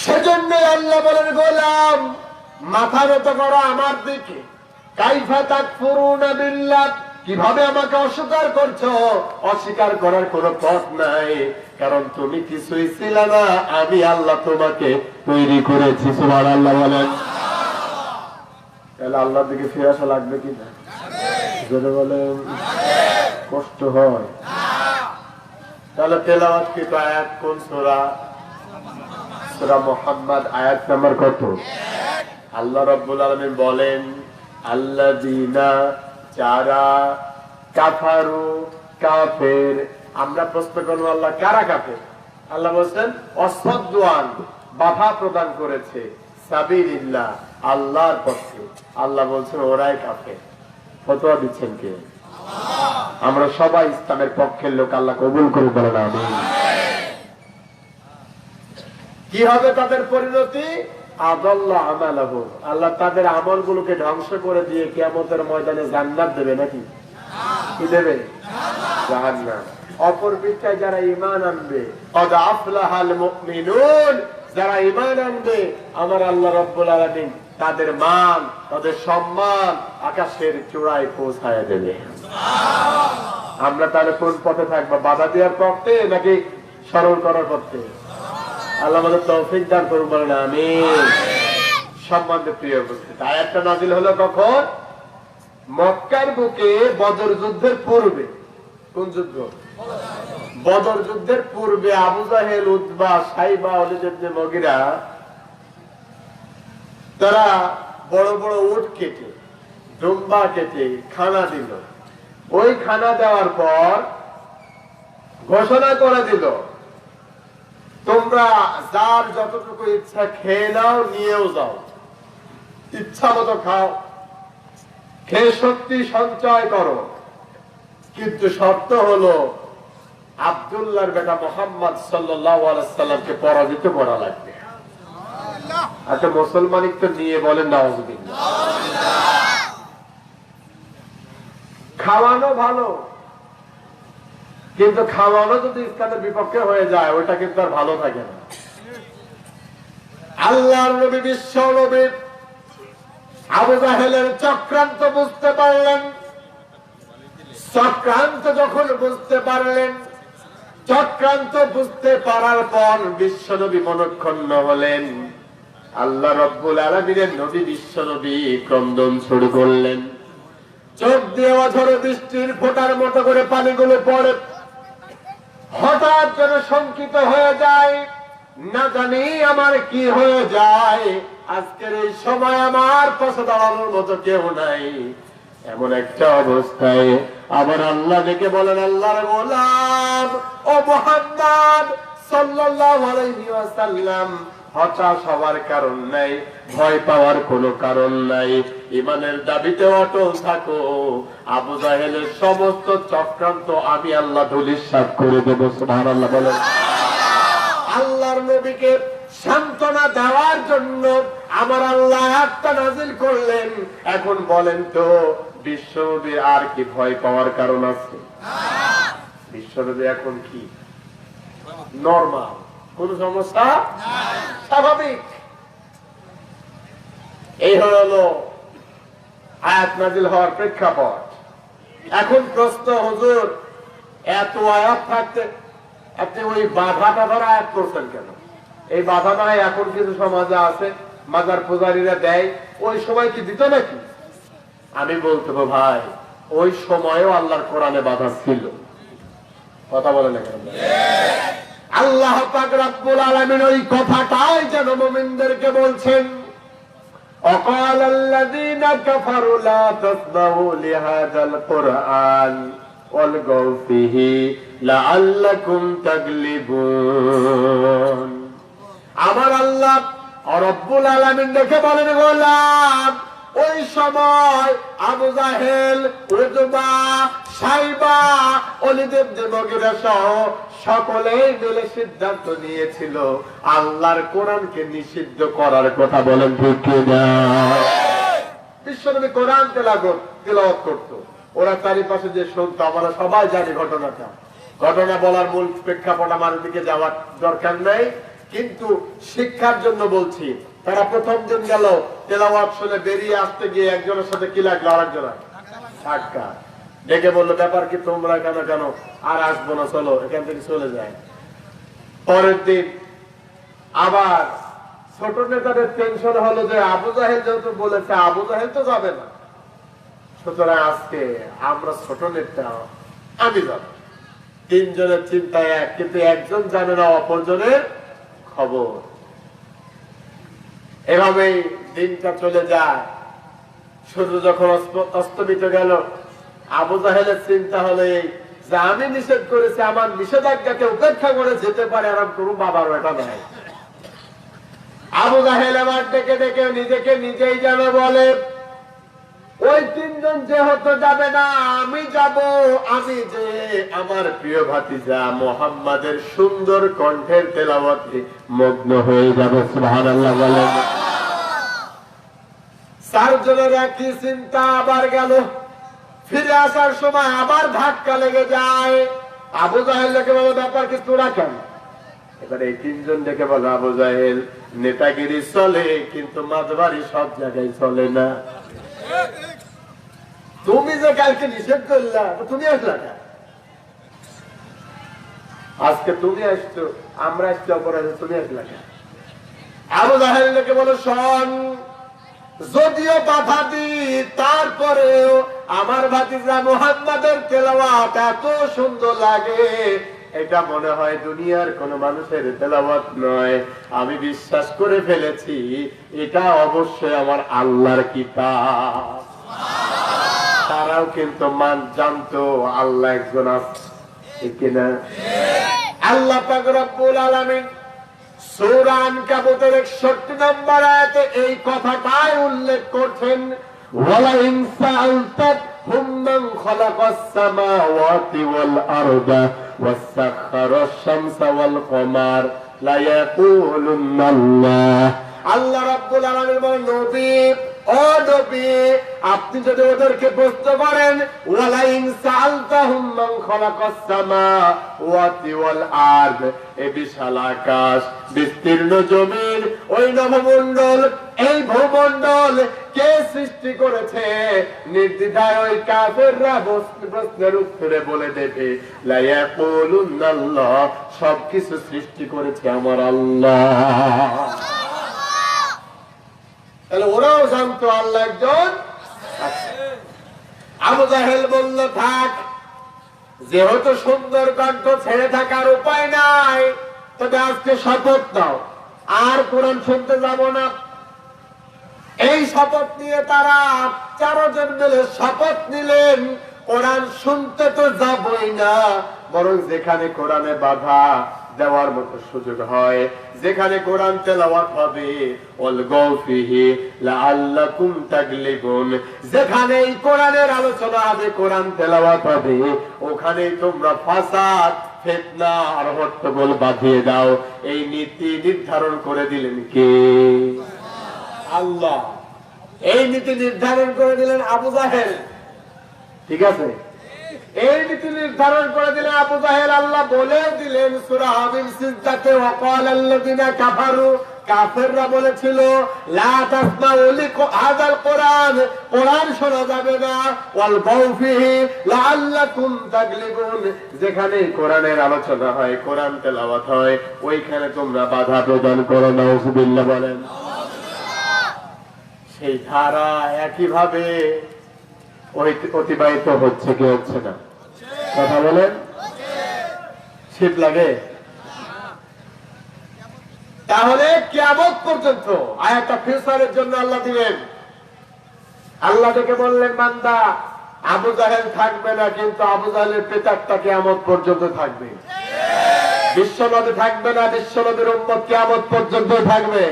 B: সেজন্য আল্লাহ বলেন গোলাম মাথা নত করো আমার দিকে, কাইফা তাকফুরুনা বিল্লাহ, কিভাবে আমাকে অস্বীকার করছো? অস্বীকার করার কোন পথ নাই, কারণ তুমি কিছুই ছিল না, আমি আল্লাহ তোমাকে তৈরি করেছি। সুবহানাল্লাহ বলেন। তাহলে আল্লাহর দিকে ফিরে আসা লাগবে কি না? যদি বলেন কষ্ট হয়, তাহলে তেলাওয়াত কি আয়াত কোন সূরা? সূরা মুহাম্মদ আয়াত নাম্বার কত? আল্লাহ রাব্বুল আলামিন বলেন আল্লাযীনা যারা কাফারু কাফের। আমরা প্রশ্ন করব আল্লাহ কারা কাফের? আল্লাহ বলেন অসদ্দুয়ান বাধা প্রদান করেছে সাবিলিল্লাহ আল্লাহর পথে। আল্লাহ বলছেন ওরাই কাফের। ফতোয়া দিচ্ছেন কে? আমরা সবাই ইসলামের পক্ষের লোক। আল্লাহ কবুল করে বলেন আমিন। কি হবে তাদের পরিণতি? আদাল্লাহ আমালাহু, আল্লাহ তাদের আমলগুলোকে ধ্বংস করে দিয়ে কিয়ামতের ময়দানে জান্নাত দেবে নাকি? কি দেবে? জাহান্নাম। অপর পৃষ্ঠায় যারা ঈমান আনবে কদ আফলাহাল মুমিনুন, যারা ঈমান আনবে আমার আল্লাহ রাব্বুল আলামিন তাদের মান তাদের সম্মান আকাশের চূড়ায় পৌঁছায় দেবে। আমরা তাহলে কোন পথে থাকবো? বাধা দেওয়ার পথে নাকি সরল করার পথে? আল্লাহ আমাদের তৌফিক দান করুন বলেন আমিন। সম্মানিত প্রিয় উপস্থিতি, আয়াতটা নাযিল হলো কখন? মক্কার বুকে বদর যুদ্ধের পূর্বে। কোন যুদ্ধ? বদর যুদ্ধের পূর্বে আবু জাহেল, উতবা, সাইবা, ওলীদ ইবনে মুগীরা তারা বড় বড় উট কেটে দুম্বা কেটে খানা দিল। ওই খানা দেওয়ার পর ঘোষণা করে দিল তোমরা যার যতটুকু ইচ্ছা খেয়ে নাও, নিয়েও যাও, ইচ্ছা মতো খাও, খেয়ে শক্তি সঞ্চয় করো, কিন্তু শর্ত হলো আব্দুল্লাহর বেটা মুহাম্মদ সাল্লাল্লাহু আলাইহি সাল্লামকে পরাজিত করা লাগবে। আচ্ছা মুসলমানিক তো নিয়ে বলেন নাউযুবিল্লাহ। খাওয়ানো ভালো, কিন্তু খাওয়ানো যদি ইসলামের বিপক্ষে হয়ে যায় ওইটা কিন্তু আর ভালো থাকে না। আল্লাহর নবী বিশ্ব নবী আবু জাহেলের চক্রান্ত বুঝতে পারলেন। চক্রান্ত যখন বুঝতে পারলেন, চক্রান্ত বুঝতে পারার পর বিশ্ব নবী মনক্ষুণ্ণ হলেন। আল্লাহ রাব্বুল আলামিনের নবী বিশ্ব নবী ক্রন্দন শুরু করলেন। চোখ দিয়ে অঝরে বৃষ্টির ফোঁটার মতো করে পানিগুলো পড়ে। হঠাৎ যেন শঙ্কিত হয়ে যায়, না জানি আমার কি হয়ে যায়। আজকের এই সময় আমার পাশে দাঁড়ানোর মতো কেউ নাই। এমন একটা অবস্থায় আবার আল্লাহ ডেকে বলেন আল্লাহর গোলাম ও মুহাম্মদ সাল্লাল্লাহু আলাইহি ওয়াসাল্লাম, হতাশ হওয়ার কারণ নাই, ভয় পাওয়ার কোনো কারণ নাই, ঈমানের দাবিতে অটল থাকো। আবু জাহেলের সমস্ত চক্রান্ত আমি আল্লাহ ধূলিসাৎ করে দেব। সুবহানাল্লাহ বলেন। আল্লাহর নবীকে সান্ত্বনা দেওয়ার জন্য আমার আল্লাহ আয়াতটা নাযিল করলেন। এখন বলেন তো বিশ্বনবীর আর কি ভয় পাওয়ার কারণ আছে? বিশ্বনবী এখন কি নরমাল, কোন সমস্যা স্বাভাবিক। এই হলো আয়াত নাযিল হওয়ার প্রেক্ষাপট। এখন প্রশ্ন, হুজুর এত আয়াত থাকতে আপনি ওই বাধাটা ধরা আয়াত করছেন কেন? এই বাধাটা এখন কিছু সমাজে আছে, মাজার পূজারীরা দেয়, ওই সময় কি দিত নাকি? আমি বলতে ভাই ওই সময়ও আল্লাহর কোরআনে বাধা ছিল। কথা বলে না কেন? আল্লাহ পাক রব্বুল আলামিন ওই কথাটাই যেন মুমিনদেরকে বলছেন, وقال الذين كفروا لا تسمعوا لهذا القرآن والغوا فيه لعلكم تغلبون। আমার আল্লাহ রব্বুল আলামিন দেখে বলেন গোলাম ওই সময় আবু জাহেল, উতবা, সাইবা, ওলীদ ইবনে মুগীরা সহ সকলেই মিলে সিদ্ধান্ত নিয়েছিল আল্লাহর কোরআনকে নিষিদ্ধ করার কথা। বলেন ঠিক কি না? বিশ্বনবী কোরআন তেলাওয়াত করত, ওরা চারিপাশে যে শুনতো, আমরা সবাই জানি ঘটনাটা। ঘটনা বলার মূল প্রেক্ষাপট আমার দিকে যাওয়ার দরকার নাই, কিন্তু শিক্ষার জন্য বলছি। তারা প্রথম দিন গেল তেলাওয়াত শুনে বেরিয়ে আসতে গিয়ে একজনের সাথে কি লাগলো, আরেকজনের ধাক্কা। ডেকে বললো ব্যাপার কি, তোমরা কেন কেন আর আসবো না, চলো এখান থেকে চলে যায়। পরের দিন আবার ছোট নেতাদের টেনশন হলো যে আবু জাহেল যেহেতু বলেছে আবু জাহেল তো যাবে না, সুতরাং আজকে আমরা ছোট নেতা আমি যাব। তিনজনের চিন্তায় এক, কিন্তু একজন জানে না অপরজনের খবর। এভাবেই দিনটা চলে যায়। সূর্য যখন অস্তমিত গেল, আবু জাহেলের চিন্তা হলো এই যে আমি নিষেধ করেছি, আমার নিষেধাজ্ঞাকে উপেক্ষা করে যেতে পারে এরকম করুন বাবার এটা নাই। আবু জাহেল আবার ডেকে ডেকে নিজেকে নিজেই যেন বলে, ওই তিনজন যেহেতু যাবে না আমি যাব, আমি যে আমার প্রিয় ভাতিজা মুহাম্মাদের সুন্দর কণ্ঠের তেলাওয়াতে মগ্ন হয়ে যাব। সুবহানাল্লাহ বলেন। চারজনের একই চিন্তা আবার গেল। ফিরে আসার সময় আবার ধাক্কা লেগে যায়। আবু জাহেল দেখে বলো ব্যাপার কিছু রাখেন। এবার এই তিনজন দেখে বলো আবু জাহেল নেতাগিরি চলে, কিন্তু মাঝবাড়ি সব জায়গায় চলে না। তুমি যে কালকে নিষেধ করলা, তুমি আসলা না, আজকে তুমি আসছো, আমরা আসছি অপরাধে, তুমি আসলা না। আবু জাহেল দেখে বলো শোন, যদিও বাধা দি তারপরেও আমার ভাতিজা মুহাম্মাদের তেলাওয়াত এত সুন্দর লাগে, এটা মনে হয় দুনিয়ার কোন মানুষের তেলাওয়াত নয়। আমি বিশ্বাস করে ফেলেছি এটা অবশ্যই আমার আল্লাহর কিতাব। তারাও কিন্তু জানতো আল্লাহ একজন আছে কিনা। আল্লাহ পাক রব্বুল আলামিন সূরা আনকাবুতের 61 নম্বর আয়াতে এই কথাটাই উল্লেখ করছেন, ওয়ালা ইন সাআলতাহুম মান খালাকাস সামাওয়াতি ওয়াল আরদা ওয়াসাখখারাশ শামসা ওয়াল কমার লা ইয়াকুলুন্নাল্লাহ। আল্লাহ রাব্বুল আলামিন বলেন, নবী ও নবী, আপনি যদি ওদেরকে প্রশ্ন করেন, ওয়ালা ইন সাআলতাহুম মান খালাকাস সামাওয়াতি ওয়াল আরদ, এই বিশাল আকাশ, বিস্তীর্ণ জমিন, ওই নভমণ্ডল, এই ভূমণ্ডল কে সৃষ্টি করেছে, নির্দ্বিধায় ওই কাফেররা প্রশ্নের উত্তরে বলে দেবে লা ইয়াকুলুন্নাল্লাহ, সবকিছু সৃষ্টি করেছে আমার আল্লাহ। তাহলে ওরাও জানতো আল্লাহ একজন। আবু জাহেল বলল থাক, যেহেতু সুন্দর কণ্ঠ ছেড়ে থাকার উপায় নাই, তবে আজকে শপথ নাও, আর কোরআন শুনতে যাব না। এই শপথ নিয়ে তারা 4 জন মিলে শপথ নিলেন, কোরআন শুনতে তো যাবই না, বরং যেখানে কোরআনে বাধা দেওয়ার মতো সুযোগ হয়, যেখানে কোরআন তেলাওয়াত হবে, অলগাউ ফিহি লাআল্লাকুম তাগলিবুন, যেখানে এই কোরআনের আলোচনা হবে, কোরআন তেলাওয়াত হবে, ওখানেই তোমরা ফাসাদ, ফিতনা আর হট্টগোল বাঁধিয়ে দাও। এই নীতি নির্ধারণ করে দিলেন কে? আল্লাহ। এই নীতি নির্ধারণ করে দিলেন আবু জাহেল। ঠিক আছে, এই নীতি নির্ধারণ করে দিলেন আবু জাহেল। আল্লাহ বলে দিলেন সূরা হামিম সিজদাতে, ওয়াকালাল্লাযিনা কাফারু, কাফেররা বলেছিল লা তাসমাউ লিহাযাল কোরআন, কোরআন শোনা যাবে না, ওয়ালগাউ ফিহি লাআল্লাকুম তাগলিবুন, যেখানে কোরআনের আলোচনা হয়, কোরআন তেলাওয়াত হয়, ওইখানে তোমরা বাধা প্রদান করো। নাউযুবিল্লাহ বলেন। সেই ধারা একইভাবে অতিবাহিত হচ্ছে কি হচ্ছে না? কথা বলেন। শীত লাগে? তাহলে কিয়ামত পর্যন্ত আয়াতটা ফিউচারের জন্য আল্লাহ দিলেন। আল্লাহ থেকে বললেন, বান্দা আবু জাহেল থাকবে না, কিন্তু আবু জাহেলের পেতাকটা কিয়ামত পর্যন্ত থাকবে। বিশ্বনবী থাকবে না, বিশ্বনবীর উম্মত কিয়ামত পর্যন্ত থাকবে।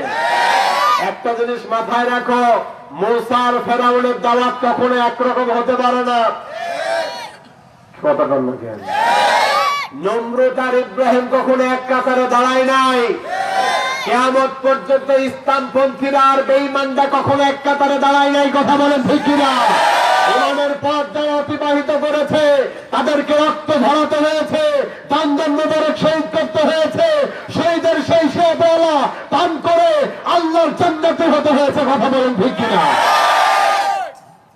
B: একটা জিনিস মাথায় রাখো, মূসা আর ফেরাউনের দাওয়াত কখনো একরকম হতে পারে না। কথা বল না কেন? নমরুদ আর ইব্রাহিম কখনো এক কাতারে দাঁড়ায় নাই। কিয়ামত পর্যন্ত ইসলামপন্থীরা আর বেঈমানরা কখনো এক কাতারে দাঁড়ায় নাই। কথা বলেন ঠিক কিনা? ইমানের পথ যারা অতিবাহিত করেছে, তাদেরকে রক্ত ঝরাতে হয়েছে, দান মোবারক শহীদ করতে হয়েছে, শহীদের সেই সেবা পান করে আল্লাহর জান্নাতে হতে হয়েছে। কথা বলেন ঠিক কিনা?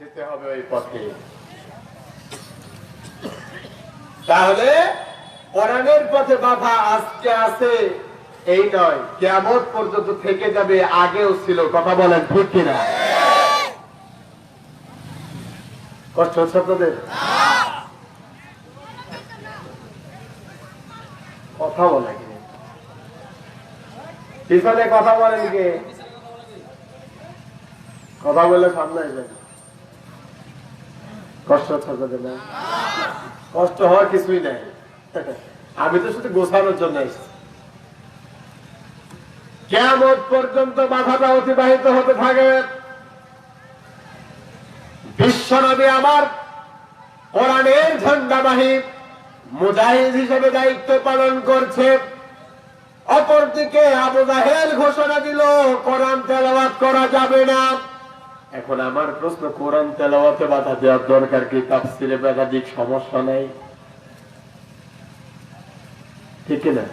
B: যেতে হবে ওই পথে। তাহলে কোরআনের পথে বাধা আজকে আছে, এই নয়, কিয়ামত পর্যন্ত থেকে যাবে, আগেও ছিল। কথা বলেন ঠিক কিনা? কষ্ট হচ্ছে আপনাদের? কথা বলে কি পিছনে কথা বলেন কে? কথা বলে সামনে আসবেন। কষ্ট হচ্ছে আপনাদের না? কষ্ট হওয়ার কিছুই নাই। আমি তো শুধু গোছানোর জন্য এসেছি। কিয়ামত পর্যন্ত বাধাটা অতিবাহিত হতে থাকে। বিশ্বনবী আমার কোরআনের ঝান্ডাবাহী মুজাহিদ হিসেবে দায়িত্ব পালন করছে। অপরদিকে আবু জাহেল ঘোষণা দিল কোরআন তেলাওয়াত করা যাবে না। এখন আমার প্রশ্ন, কোরআন তেলাওয়াতে বাধা দেওয়ার দরকার কি? তাফসিরে একাধিক সমস্যা নেই, ঠিক না?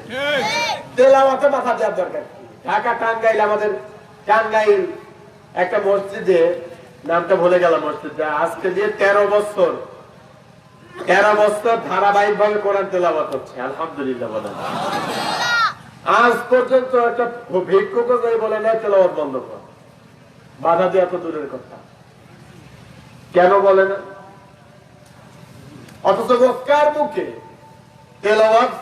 B: তেলাওয়াতে বাধা দেওয়ার দরকার কি? ঢাকা টাঙ্গাইল, আমাদের টাঙ্গাইল একটা মসজিদে, নামটা ভুলে গেলাম মসজিদটা, আজকে দিয়ে 13 বছর ধারাবাহিক ভাবে কোরআন তেলাওয়াত হচ্ছে। আলহামদুলিল্লাহ বলেন। আজ পর্যন্ত একটা ভিক্ষুক বলে না তেলাওয়াত বন্ধ কর। বাধা দেওয়া তো দূরের কথা, কেন বলে না? অথচ মক্কার মুখে তেলাওয়াত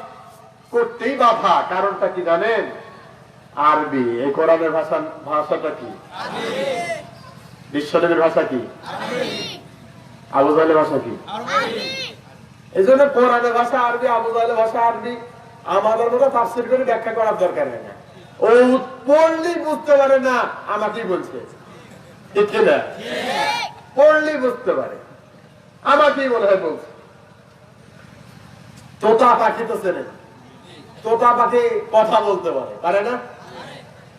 B: করতেই বাধা। কারণটা কি জানেন? আরবি। এই কোরআনের ভাষাটা কি? বিশ্বনবীর ভাষা কি? আবু জাহেলের ভাষা কি? এই জন্য কোরআনের ভাষা আরবি, আবু জাহেলের ভাষা আরবি। আমাদের মতো তাফসীর করে ব্যাখ্যা করার দরকার নেই না। ও পড়লেই বুঝতে পারে না আমাকেই বলছে, ঠিক না? পড়লেই বুঝতে পারে, আমাকেই মনে হয় বলছে। তোতা পাখি তো চেনে, তোতা পাখি কথা বলতে পারে না?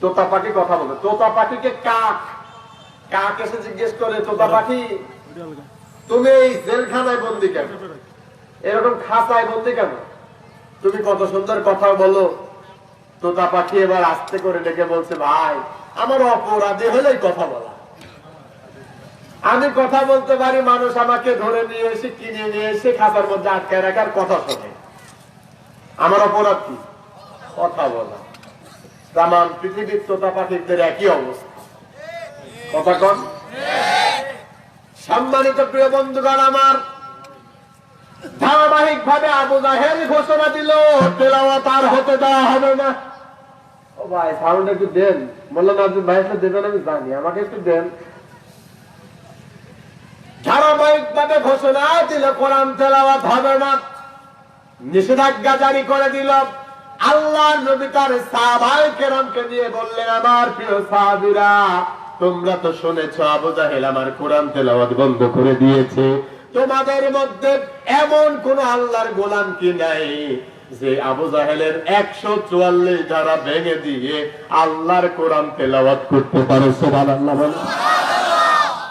B: তোতা পাখি কথা বলতে, তোতা পাখিকে কাক এসে জিজ্ঞেস করে, তোতা পাখি তুমি এই জেলখানায় বন্দি কেন, এরকম খাঁচায় বন্দি কেন, তুমি কত সুন্দর কথা বলো। তোতা পাখি এবার আস্তে করে ডেকে বলছে, ভাই আমার অপরাধী হলেই কথা বলা। আমি কথা বলতে পারি, মানুষ আমাকে ধরে নিয়ে এসে কিনে নিয়ে এসে খাঁচার মধ্যে আটকায় রাখার কথা শোনে। আমার অপরাধ কি? কথা বলা। তামাম পৃথিবীর তোতা পাখিদের একই অবস্থা। কথা কন। সম্মানিত প্রিয় বন্ধুগণ আমার, ধারাবাহিক ভাবে আবু জাহেল ঘোষণা দিল তেলাওয়াত আর হতে দেওয়া হবে না। ও ভাই সাউন্ড একটু দেন। বললেন আপনি ভাই দেবেন, আমি জানি, আমাকে একটু দেন। ধারাবাহিক ভাবে ঘোষণা দিল কোরআন তেলাওয়াত হবে না, নিষেধাজ্ঞা জারি করে দিল। আল্লাহর নবী তার সাহাবায়ে কেরামকে নিয়ে বললেন, আমার প্রিয় সাহাবীরা, তোমরা তো শুনেছ আবু জাহেল আমার কোরআন তেলাওয়াত বন্ধ করে দিয়েছে। তোমাদের মধ্যে এমন কোন আল্লাহর গোলাম কি নাই যে আবু জাহেলের 144 ধারা ভেঙে দিয়ে আল্লাহর কোরআন তেলাওয়াত করতে পারে? সুবহানাল্লাহ বলেন।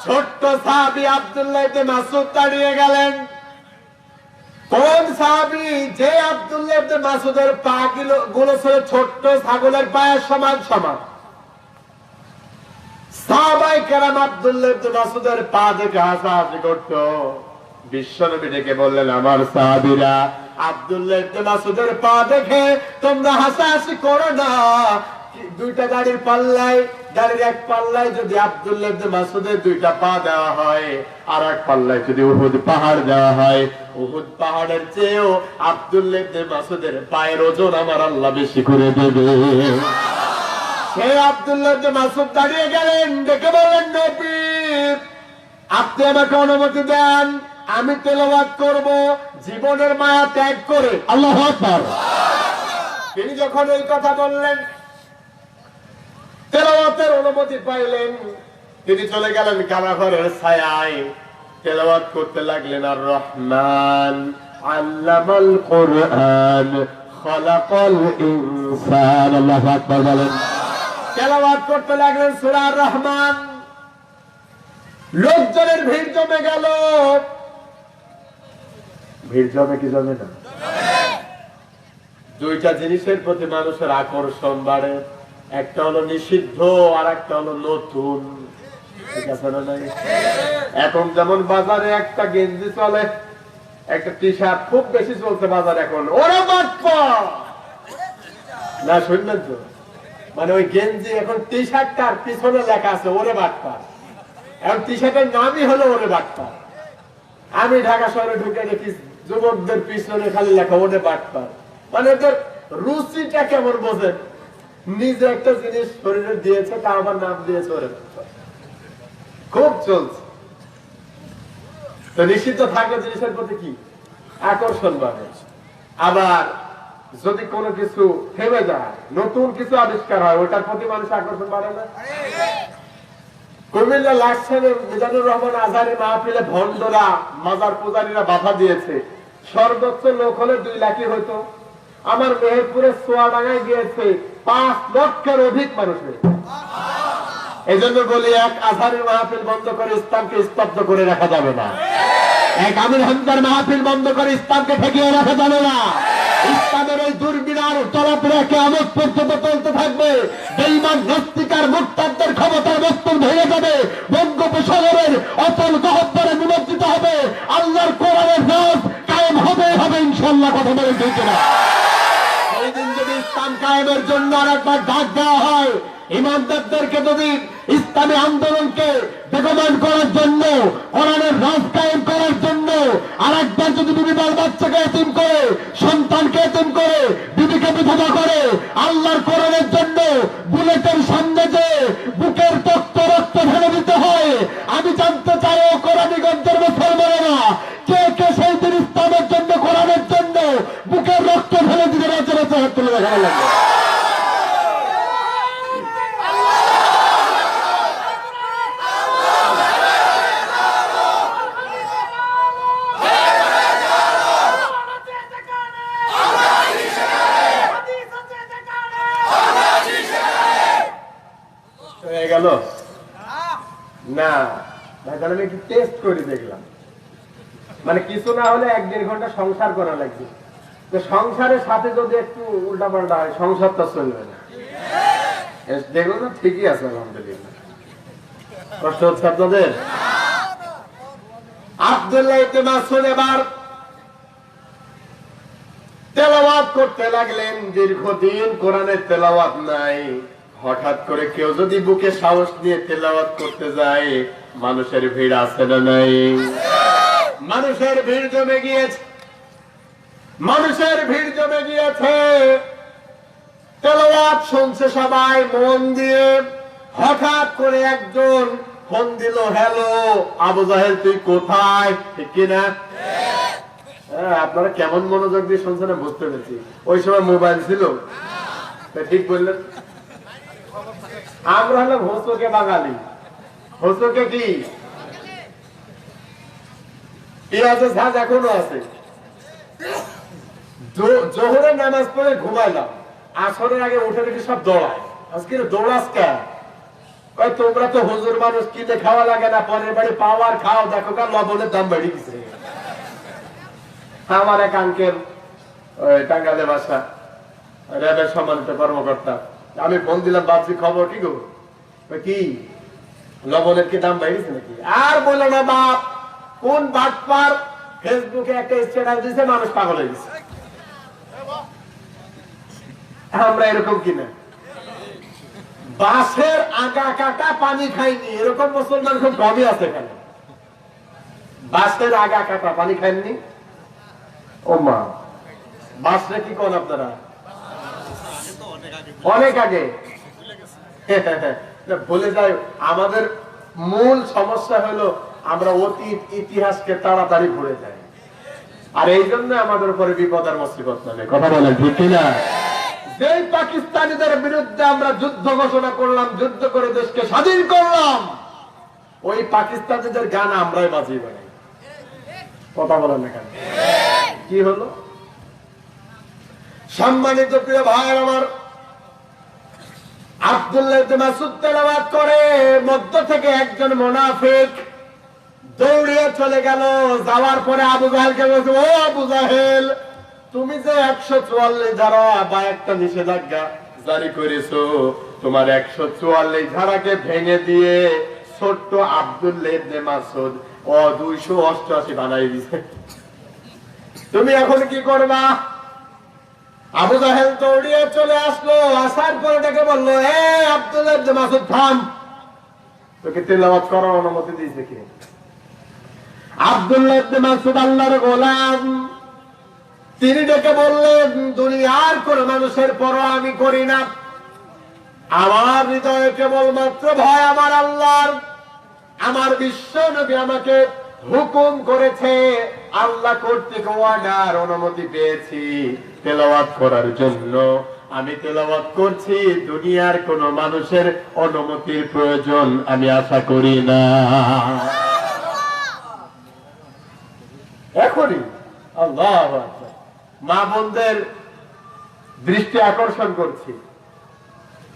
B: ছোট্ট সাহাবী আব্দুল্লাহ ইবনে মাসউদ দাঁড়িয়ে গেলেন। কোন সাহাবী? যে আব্দুল্লাহ ইবনে মাসউদের পা গুলো ছিল ছোট্ট ছাগলের পায়ের সমান সমান। সাহাবায়ে কেরাম আব্দুল্লাহ ইবনে মাসউদের পা দেখে হাসাহাসি করত। বিশ্বনবী ডেকে বললেন, আমার সাহাবীরা, আব্দুল্লাহ ইবনে মাসউদের পা দেখে তোমরা হাসাহাসি করো না। দুইটা গাড়ির পাল্লায়, গাড়ির এক পাল্লায় যদি আব্দুল্লাহ ইবনে মাসউদের দুইটা পা দেওয়া হয়, আর এক পাল্লায় যদি উহুদ পাহাড় দেওয়া হয়, উহুদ পাহাড়ের চেয়েও আব্দুল্লাহ ইবনে মাসউদের পায়ের ওজন আমার আল্লাহ বেশি করে দেবে। সেই আব্দুল্লাহ ইবনে মাসউদ দাঁড়িয়ে গেলেন, ডেকে বললেন, নবী আপনি আমাকে অনুমতি দেন, আমি তেলাওয়াত করব জীবনের মায়া ত্যাগ করে। আল্লাহু আকবার। তিনি যখন এই কথা বললেন, তেলাওয়াতের অনুমতি পাইলেন, তিনি চলে গেলেন কাবাঘরের ছায়ায়, তেলাওয়াত করতে লাগলেন, আর রহমান আল্লামাল কোরআন খালাকাল ইনসান। আল্লাহু আকবার বলেন। তেলাওয়াত করতে লাগলেন সূরা আর রহমান। লোকজনের ভিড় জমে গেল। ভিড় জমে কি জমে না? দুইটা জিনিসের প্রতি মানুষের আকর্ষণ বাড়ে, একটা হলো নিষিদ্ধ, আর একটা হলো নতুন। ঠিক আছে না? নাই এখন যেমন বাজারে একটা গেঞ্জি চলে, একটা টি শার্ট খুব বেশি চলছে বাজারে এখন, ওরা বাটপা
C: না শুনবেন তো, মানে ওই গেঞ্জি এখন টি শার্টটার পিছনে লেখা আছে ওরে বাটপা, এখন টি শার্টের নামই হলো ওরে বাটপা। আমি ঢাকা শহরে ঢুকে দেখি যুবকদের পিছনে খালি লেখা ওরে বাটপা। মানে এদের রুচিটা কেমন বোঝেন, নিজে একটা জিনিস শরীরে দিয়েছে তা আবার নাম দিয়েছে ওরে বাটপা। খুব চলছে। তো নিষিদ্ধ থাকলে জিনিসের প্রতি কি আকর্ষণ বাড়ে। আবার যদি কোনো কিছু থেমে যায়, নতুন কিছু আবিষ্কার হয়, ওটার প্রতি মানুষ আকর্ষণ বাড়ে না? কুমিল্লা লাকসামের মিজানুর রহমান আজহারি মাহফিলে ভণ্ডরা মাজার পূজারীরা বাধা দিয়েছে। সর্বোচ্চ লোক হলে 2 লাখই হইতো। আমার মেহেরপুরে সোয়াডাঙ্গায় গিয়েছে 5 লক্ষের অধিক মানুষ হয়েছে। এই জন্য বলি, এক আজহারের মাহফিল বন্ধ করে ইসলামকে স্তব্ধ করে রাখা যাবে না। এক আমির হামদার মাহফিল বন্ধ করে ইসলামকে ঠেকিয়ে রাখা যাবে না। ইসলামের ওই দুর্বিনার চলাফেরা কিয়ামত পর্যন্ত চলতে থাকবে। বেঈমান নাস্তিকার মুরতাদদের ক্ষমতার বস্তু ভেঙে যাবে। বঙ্গোপসাগরের অচল গহ্বরে নিমজ্জিত হবে। আল্লাহর কোরআনের রাজ কায়েম হবে ইনশাআল্লাহ। কথা বলে ঠিক না? সেই দিন যদি ইসলাম কায়েমের জন্য আরেকবার ডাক দেওয়া হয়, ইমানদারদেরকে যদি ইসলামী আন্দোলনকে বেগবান করার জন্য, কোরআনের রাজ কায়েম করার জন্য আরেকবার যদি বিবি বাল বাচ্চাকে এতিম করে, সন্তানকে এতিম করে, বিবিকে বিধবা করে, আল্লাহর কোরআনের জন্য বুলেটের সামনে যে বুকের তক্ত রক্ত ঢেলে দিতে হয়, আমি জানতে চাই ও কোরআনীগঞ্জের মুসলমানেরা, কে কে সেই দিন ইসলামের জন্য, কোরআনের জন্য বুকের রক্ত ঢেলে দিতে রাজা রাজা হাত তুলে দেখা লাগবে। গেল না ভাই, আমি একটু টেস্ট করে দেখলাম। মানে কিছু না হলে 1-1.5 ঘন্টা সংসার করা লাগবে। তো সংসারের সাথে যদি একটু উল্টাপাল্টা হয়, সংসারটা চলবে না। দেখলো না, ঠিকই আছে আলহামদুলিল্লাহ। কষ্ট হচ্ছে আপনাদের? আব্দুল্লাহ ইবনে মাসউদ এবার তেলাওয়াত করতে লাগলেন। দীর্ঘদিন কোরআনের তেলাওয়াত নাই। হঠাৎ করে কেউ যদি বুকে সাহস নিয়ে তেলাওয়াত করতে যায়, মানুষের ভিড় আছে না নাই? মানুষের ভিড় জমে গিয়েছে, মানুষের ভিড় জমে গিয়েছে। তেলাওয়াত শুনছে সবাই মন দিয়ে। হঠাৎ করে একজন ফোন দিল, হ্যালো আবু জাহেল, তুই কোথায়? ঠিক কিনা? আপনারা কেমন মনোযোগ দিয়ে শুনছেন বুঝতে পেরেছি। ওই সময় মোবাইল ছিল, ঠিক বললেন। আমরা হলাম হোসকে বাঙালি। হোসকে কি পেঁয়াজের ঝাঁজ এখনো আছে। জোহরের নামাজ পড়ে ঘুমাইলাম, আসরের আগে উঠে দেখি সব দৌড়ায়। আজকে দৌড়াস কেন? তোমরা তো হুজুর মানুষ, কিনে খাওয়া লাগে না, পরের বাড়ি পাওয়ার খাও, দেখো কার লবণের দাম বেড়ে গেছে। আমার এক আঙ্কেল টাঙ্গাইলের বাসা, র্যাবের সম্মানিত কর্মকর্তা, আমি ফোন দিলাম, বাপজি খবর কি গো? কি লবণের কি দাম বেড়েছে নাকি? আর বলে না বাপ, কোন বাটপার ফেসবুকে একটা স্ট্যাটাস দিয়েছে, মানুষ পাগল হয়ে গেছে। আমরা এরকম কিনা? বাসের আগা কাটা পানি খাইনি এরকম মুসলমান খুব কমই আছে। এখানে বাসের আগা কাটা পানি খাইনি। ও মা, বাসরে কি কোন আপনারা? অনেক আগে বলে যায়। আমাদের মূল সমস্যা হলো আমরা অতীত ইতিহাসকে তাড়াতাড়ি ভুলে যাই, আর এই জন্য আমাদের উপরে বিপদ আর মুসিবত নামে। কথা বলেন ঠিক কিনা? যেই পাকিস্তানিদের বিরুদ্ধে আমরা যুদ্ধ ঘোষণা করলাম, যুদ্ধ করে দেশকে স্বাধীন করলাম, ওই পাকিস্তানিদের গান আমরাই বাজিয়ে বেড়াই। কথা বলেন না কেন? কি হলো? সম্মানিত প্রিয় ভাই আমার, আব্দুল্লাহ ইবনে মাসউদ তেলাওয়াত করে, মধ্য থেকে একজন মুনাফিক দৌড়িয়ে চলে গেল। যাওয়ার পরে আবু জাহেলকে বলছে, ও আবু জাহেল, তুমি যে 144 ধারা বা একটা নিষেধাজ্ঞা জারি করেছো, তোমার 144 ধারাকে ভেঙে দিয়ে ছোট্ট আব্দুল্লাহ ইবনে মাসউদ ও 288 বানাই দিছে। তুমি এখন কি করবা? আবু জাহেল দৌড়িয়ে চলে আসলো, আসার পরে তাকে বললো, এ আব্দুল্লাহ ইবনে মাসউদ থাম, তোকে তেলাওয়াত করার অনুমতি দিয়েছে কে? আব্দুল্লাহ ইবনে মাসউদ আল্লাহর গোলাম। তিনি ডেকে বললেন, দুনিয়ার কোন মানুষের পরোয়া আমি করি না, আমার হৃদয়ে কেবলমাত্র ভয় আমার আল্লাহর। আমার বিশ্ব নবী আমাকে হুকুম করেছে, আল্লাহ কর্তৃক অর্ডার, অনুমতি পেয়েছি তেলাওয়াত করার জন্য। আমি তেলাওয়াত করছি, দুনিয়ার কোন মানুষের অনুমতির প্রয়োজন আমি আশা করি না। এখনই আল্লাহু আকবার। মা বোনদের দৃষ্টি আকর্ষণ করছি,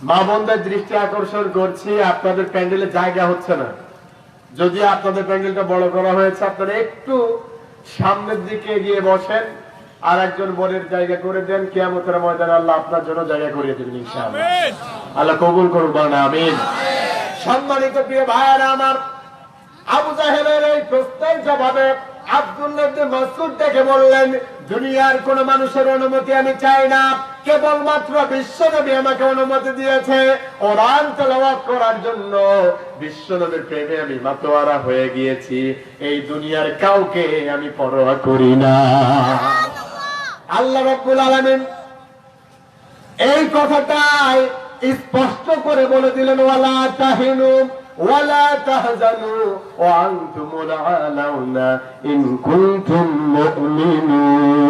C: মা বোনদের দৃষ্টি আকর্ষণ করছি, আপনাদের প্যান্ডেলে জায়গা হচ্ছে না। যদি আপনাদের প্যান্ডেলটা বড় করা হয়েছে, আপনারা একটু সামনের দিকে গিয়ে বসেন, আর একজন বোনের জায়গা করে দেন। কিয়ামতের ময়দানে আল্লাহ আপনার জন্য জায়গা করে দেবেন ইনশাআল্লাহ। আল্লাহ কবুল করুন, বলেন আমিন। সম্মানিত প্রিয় ভাইয়েরা আমার, আবু জাহেলের এই প্রশ্নের জবাবে আব্দুল্লাহ ইবনে মাসউদ ডেকে বললেন, দুনিয়ার কোন মানুষের অনুমতি আমি চাই না, কেবলমাত্র বিশ্বনবী আমাকে অনুমতি দিয়েছে কোরআন তেলাওয়াত করার জন্য। বিশ্বনবীর প্রেমে আমি মাতোয়ারা হয়ে গিয়েছি, এই দুনিয়ার কাউকে আমি পরোয়া করি না। আল্লাহ রাব্বুল আলামিন এই কথাটাই স্পষ্ট করে বলে দিলেন, ওয়ালা তাহিনু ওয়ালা তাহজানু ওয়া আনতুমুল আলাউনা ইন কুনতুম মুমিনুন।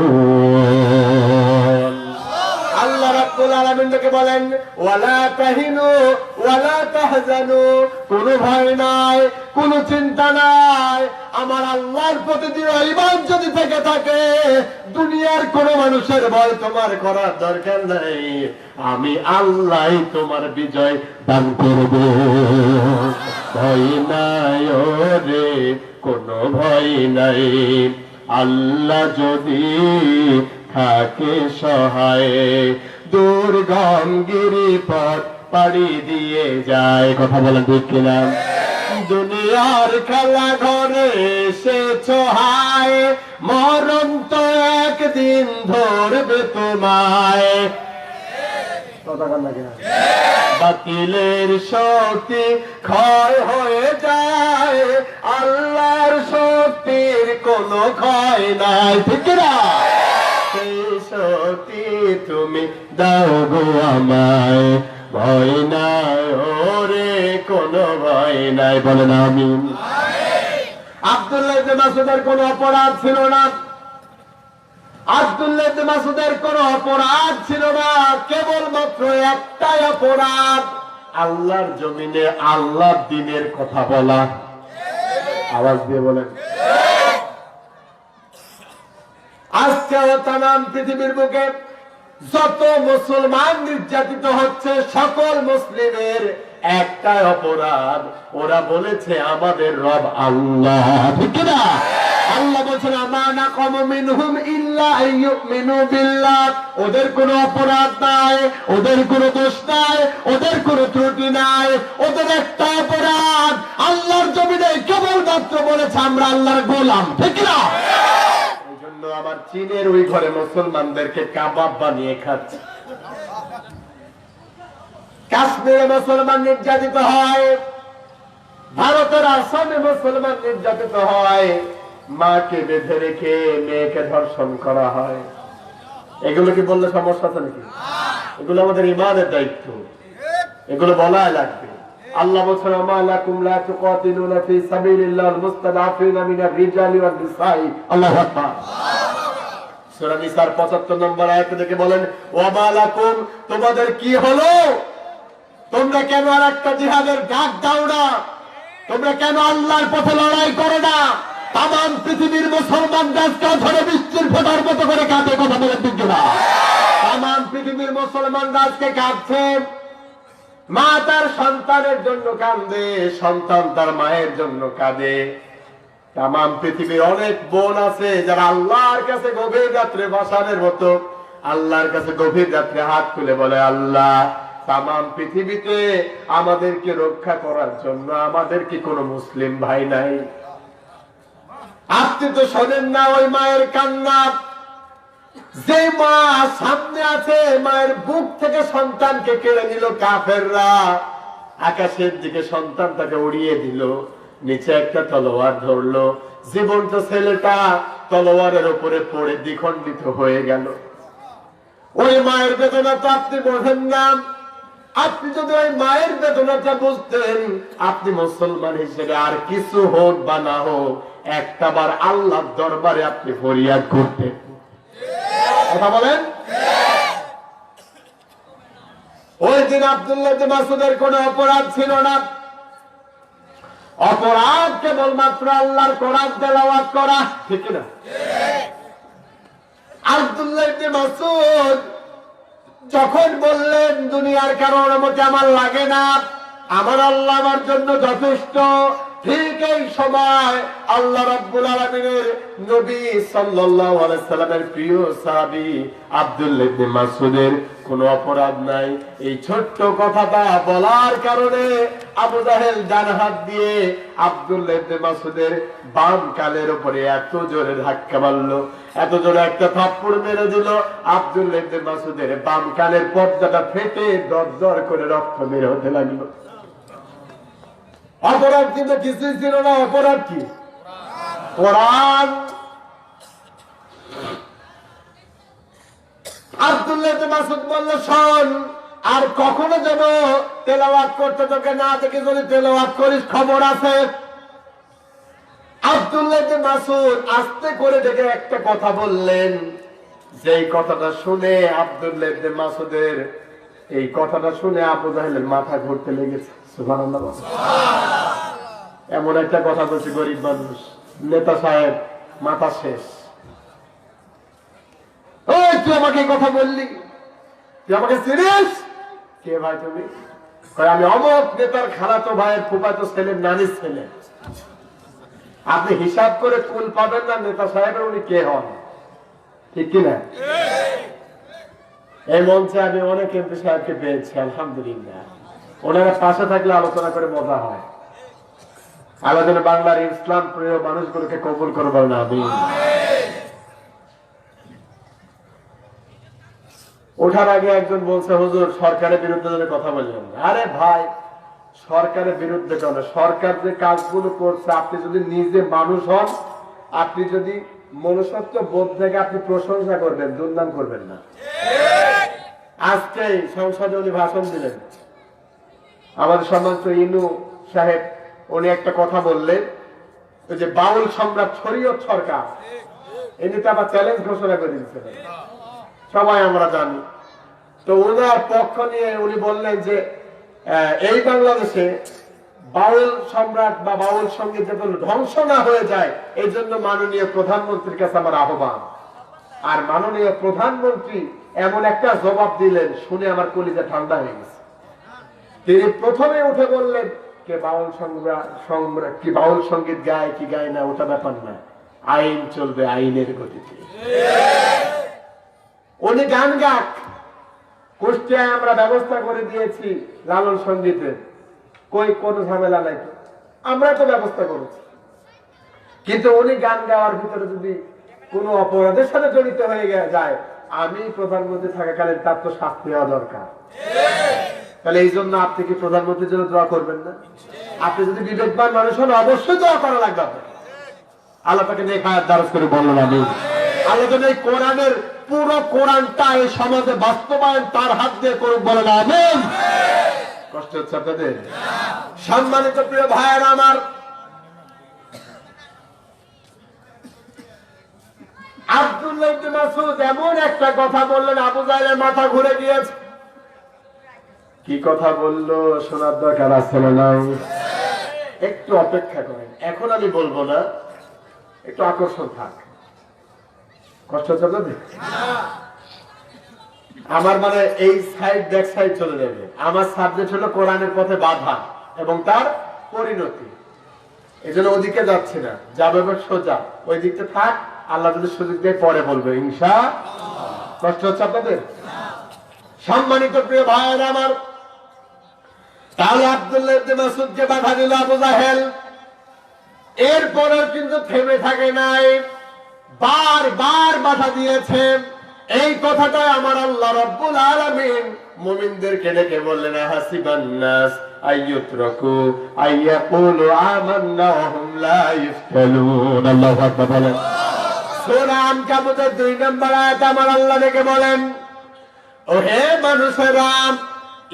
C: আল্লাহ রাব্বুল আলামিন থেকে বলেন, ওয়ালা তাহিনু ওয়ালা তাহজানু, কোনো ভয় নাই, কোনো চিন্তা নাই। আমার আল্লাহর প্রতি দৃঢ় ঈমান যদি থেকে থাকে, দুনিয়ার কোন মানুষের ভয় তোমার করার দরকার নাই। আমি আল্লাহই তোমার বিজয় দান করব। ভয় নাই ওরে, কোনো ভয় নাই, আল্লাহ যদি থাকে সহায়, দুর্গম গিরিপথ পাড়ি দিয়ে যায়। কথা বলেন ঠিক কিনা? দুনিয়ার খেলা ঘরে এসেছ হায়, মরণ তো একদিন ধরবে তোমায়। বাতিলের শক্তি ক্ষয় হয়ে যায়, আল্লাহর শক্তির কোনো ক্ষয় নাই। ঠিক না? সেই শক্তি তুমি দাও গো আমায়, ভয় নাই ওরে, কোনো ভয় নাই। বলেন আমিন। আব্দুল্লাহ ইবনে মাসউদের কোনো অপরাধ ছিল না, আব্দুল্লাহ ইবনে মাসউদের কোনো অপরাধ ছিল না, কেবলমাত্র একটাই অপরাধ, আল্লাহর জমিনে আল্লাহর দ্বীনের কথা বলা। আওয়াজ দিয়ে বলেন। আজকে তামাম পৃথিবীর বুকে যত মুসলমান নির্যাতিত হচ্ছে, সকল মুসলিমের একটাই অপরাধ, ওরা বলেছে আমাদের রব আল্লাহ। ঠিক না? আল্লাহ বলছেন, আমানা কম মিনহুম ইল্লা আইয়ুমিনু বিল্লাহ। ওদের কোনো অপরাধ নাই, ওদের কোনো দোষ নাই, ওদের কোনো ত্রুটি নাই, ওদের একটা অপরাধ, আল্লাহর জমিনে কেবলমাত্র বলেছে আমরা আল্লাহর গোলাম। ঠিক না? এই জন্য আমার চীনের ওই ঘরে মুসলমানদেরকে কাবাব বানিয়ে খাচ্ছে। কাশ্মীরে মুসলমান নির্যাতিত হয়, ভারতের আসামে মুসলমান নির্যাতিত হয়, মাকে বেঁধে রেখে মেয়েকে ধর্ষণ করা হয়। এগুলো কি বললে সমস্যা আছে নাকি? এগুলো আমাদের ইমানের দায়িত্ব, এগুলো বলাই লাগবে। আল্লাহ বলছেন, আমা লাকুম লা তুকাতিলুনা ফি সাবিলিল্লাহিল মুস্তাদআফিনা মিনার রিজালি ওয়ান নিসাই। আল্লাহু আকবার। সূরা নিসার 75 নম্বর আয়াতে দেখে বলেন, ওয়া মা লাকুম, তোমাদের কি হলো? তোমরা কেন আর একটা জিহাদের ডাক দাও না? তোমরা কেন আল্লাহর পথে লড়াই করো না? তামাম পৃথিবীর মুসলমান দেশকে ধরে বৃষ্টির ফোঁটার মতো করে কাঁদে। কথা বলে ঠিক না? তামাম পৃথিবীর মুসলমান রাজকে কাঁদছে, মা তার সন্তানের জন্য কাঁদে, সন্তান তার মায়ের জন্য কাঁদে। তামাম পৃথিবীর অনেক বোন আছে যারা আল্লাহর কাছে গভীর রাত্রে বাসানের মতো আল্লাহর কাছে গভীর রাত্রে হাত তুলে বলে, আল্লাহ তামাম পৃথিবীতে আমাদেরকে রক্ষা করার জন্য আমাদের কি কোনো মুসলিম ভাই নাই? আপনি তো শোনেন না ওই মায়ের কান্না, যে মা সামনে আছে, মায়ের বুক থেকে সন্তানকে কেড়ে নিল কাফেররা, আকাশের দিকে সন্তানটাকে উড়িয়ে দিল, নিচে একটা তলোয়ার ধরলো, জীবন্ত ছেলেটা তলোয়ারের উপরে পড়ে দ্বিখণ্ডিত হয়ে গেল। ওই মায়ের বেদনা তো আপনি বোঝেন না। আপনি যদি ওই মায়ের বেদনাটা বুঝতেন, আপনি মুসলমান হিসেবে আর কিছু হোক বা না হোক, একটাবার আল্লাহর দরবারে আপনি ফরিয়াদ করতেন। কথা বলেন। ওই দিন আব্দুল্লাহ ইবনে মাসউদের কোনো অপরাধ ছিল না। অপরাধ কেবলমাত্র আল্লাহর কোরআন তেলাওয়াত করা, ঠিক না? আব্দুল্লাহ ইবনে মাসউদ যখন বললেন দুনিয়ার কারো অনুমতি আমার লাগে না, আমার আল্লাহ আমার জন্য যথেষ্ট, ঠিক এই সময় আল্লাহ রাব্বুল আলামিনের নবী সাল্লাল্লাহু আলাইহি সাল্লামের প্রিয় সাহাবী আব্দুল্লাহ ইবনে মাসউদের কোনো অপরাধ নাই। এই ছোট্ট কথাটা বলার কারণে আবু জাহেল ডান হাত দিয়ে আব্দুল্লাহ ইবনে মাসউদের বাম কালের উপরে এত জোরে ধাক্কা মারলো, এত জোরে একটা থাপ্পড় মেরে দিল, আব্দুল্লাহ ইবনে মাসউদের বাম কালের পর্দাটা ফেটে দরদর করে রক্ত বের হতে লাগলো। অপরাধ কিন্তু কিছুই ছিল না। অপরাধ কি? কোরআন। আব্দুল্লাহ ইবনে মাসউদ বলল, শোন, আর কখনো যেন তেলাওয়াত করতে তোকে না দেখে, যদি তেলাওয়াত করিস খবর আছে। আব্দুল্লাহ ইবনে মাসউদ আস্তে করে ডেকে একটা কথা বললেন, যেই কথাটা শুনে আব্দুল্লাহ ইবনে মাসউদের, এই কথাটা শুনে আবু জাহেলের মাথা ঘুরতে লেগেছে। সুবহানাল্লাহ। এমন একটা কথা বলছে গরিব মানুষ, নেতা সাহেব মাথা শেষ। তুই আমাকে কথা বললি, তুই আমাকে চিনিস? কে ভাই তুমি? আমি অমক নেতার খালাতো ভাইয়ের ফুফাতো ছেলের নানির ছেলে। আপনি হিসাব করে কুল পাবেন না নেতা সাহেবের উনি কে হন, ঠিক কিনা? এই মঞ্চে আমি অনেক এমপি সাহেবকে পেয়েছি, আলহামদুলিল্লাহ। ওনারা পাশে থাকলে আলোচনা করে মজা হয়। আল্লাহ যেন বাংলার ইসলাম প্রিয় মানুষগুলোকে কবুল করবেন না। আমি ওঠার আগে একজন বলছে, হুজুর সরকারের বিরুদ্ধে যেন কথা বললেন। আরে ভাই, সরকারের বিরুদ্ধে কেন? সরকার যে কাজগুলো করছে, আপনি যদি নিজে মানুষ হন, আপনি যদি মনুষ্যত্ব বোধ থেকে আপনি প্রশংসা করবেন, দুর্নাম করবেন না। আজকে সংসদে উনি ভাষণ দিলেন, আমাদের সম্মানিত ইনু সাহেব, উনি একটা কথা বললেন, ওই যে বাউল সম্রাট শরীয়ত সরকার, ইনি তো আবার চ্যালেঞ্জ ঘোষণা করে দিয়েছিলেন, সবাই আমরা জানি। তো ওনার পক্ষ নিয়ে উনি বললেন যে এই বাংলাদেশে বাউল সম্রাট বা বাউল সঙ্গীত যাতে ধ্বংস না হয়ে যায়, এই জন্য মাননীয় প্রধানমন্ত্রীর কাছে আমার আহ্বান। আর মাননীয় প্রধানমন্ত্রী এমন একটা জবাব দিলেন, শুনে আমার কলিজা ঠান্ডা হয়ে গেছে। তিনি প্রথমে উঠে বললেন, কে বাউল সম্রাট কি বাউল সঙ্গীত গায় কি গায় না ওটা ব্যাপার না, আইন চলবে আইনের গতিতে। উনি গান গাক, কুষ্টিয়ায় আমরা ব্যবস্থা করে দিয়েছি লালন সঙ্গীতের, কই কোনো ঝামেলা নাই, আমরা তো ব্যবস্থা করেছি। কিন্তু উনি গান গাওয়ার ভিতরে যদি কোনো অপরাধের সাথে জড়িত হয়ে যায়, আমি প্রধানমন্ত্রী থাকাকালীন তার তো শাস্তি হওয়া দরকার। তাহলে এই জন্য আপনি কি প্রধানমন্ত্রীর জন্য দোয়া করবেন না? আপনি যদি বিবেকবান মানুষ হন, অবশ্যই দোয়া করা লাগবে আপনার। আল্লাহ তাকে নেক হায়াত দারাজ করে বললেন আমি। আল্লাহ যেন এই কোরআনের পুরো কোরআনটা এই সমাজে বাস্তবায়ন তার হাত দিয়ে করুক, বলেন আমিন। কষ্ট হচ্ছে আপনাদের? সম্মানিত প্রিয় ভাইয়েরা আমার, আব্দুল্লাহ ইবনে মাসউদ এমন একটা কথা বললেন, আবু জাহেলের মাথা ঘুরে গিয়েছে। কি কথা বললো শোনার দরকার আছে না নাই? একটু অপেক্ষা করেন, এখন আমি বলবো না, একটু আকর্ষণ থাক। কষ্ট হচ্ছে আপনাদের? আমার মানে এই সাইড ব্যাক সাইড চলে যাবে। আমার সাবজেক্ট হলো কোরআনের পথে বাধা এবং তার পরিণতি। এই জন্য ওদিকে যাচ্ছে না, যাবে সোজা, ওই দিকটা থাক। আল্লাহ যদি সুযোগ দিয়ে পরে বলবে ইনশাআল্লাহ। কষ্ট হচ্ছে আপনাদের? সম্মানিত প্রিয় ভাইয়েরা আমার, তাহলে আব্দুল্লাহ ইবনে মাসউদকে বাধা দিল আবু জাহেল। এরপরেও কিন্তু থেমে থাকে নাই, বারবার বাধা দিয়েছে। এই কথাটাই আমার আল্লাহ রাব্বুল আলামিন মুমিনদেরকে ডেকে বললেন, হাসিবান নাস আইয়ুতরাকু আইয়াকুলু আমান্না ওয়া হুম লা ইফতানুন। আল্লাহু আকবার বলেন। সূরা আনকাবুতের 2 নম্বর আয়াত আমার আল্লাহ ডেকে বলেন, ও হে মানুষেরা,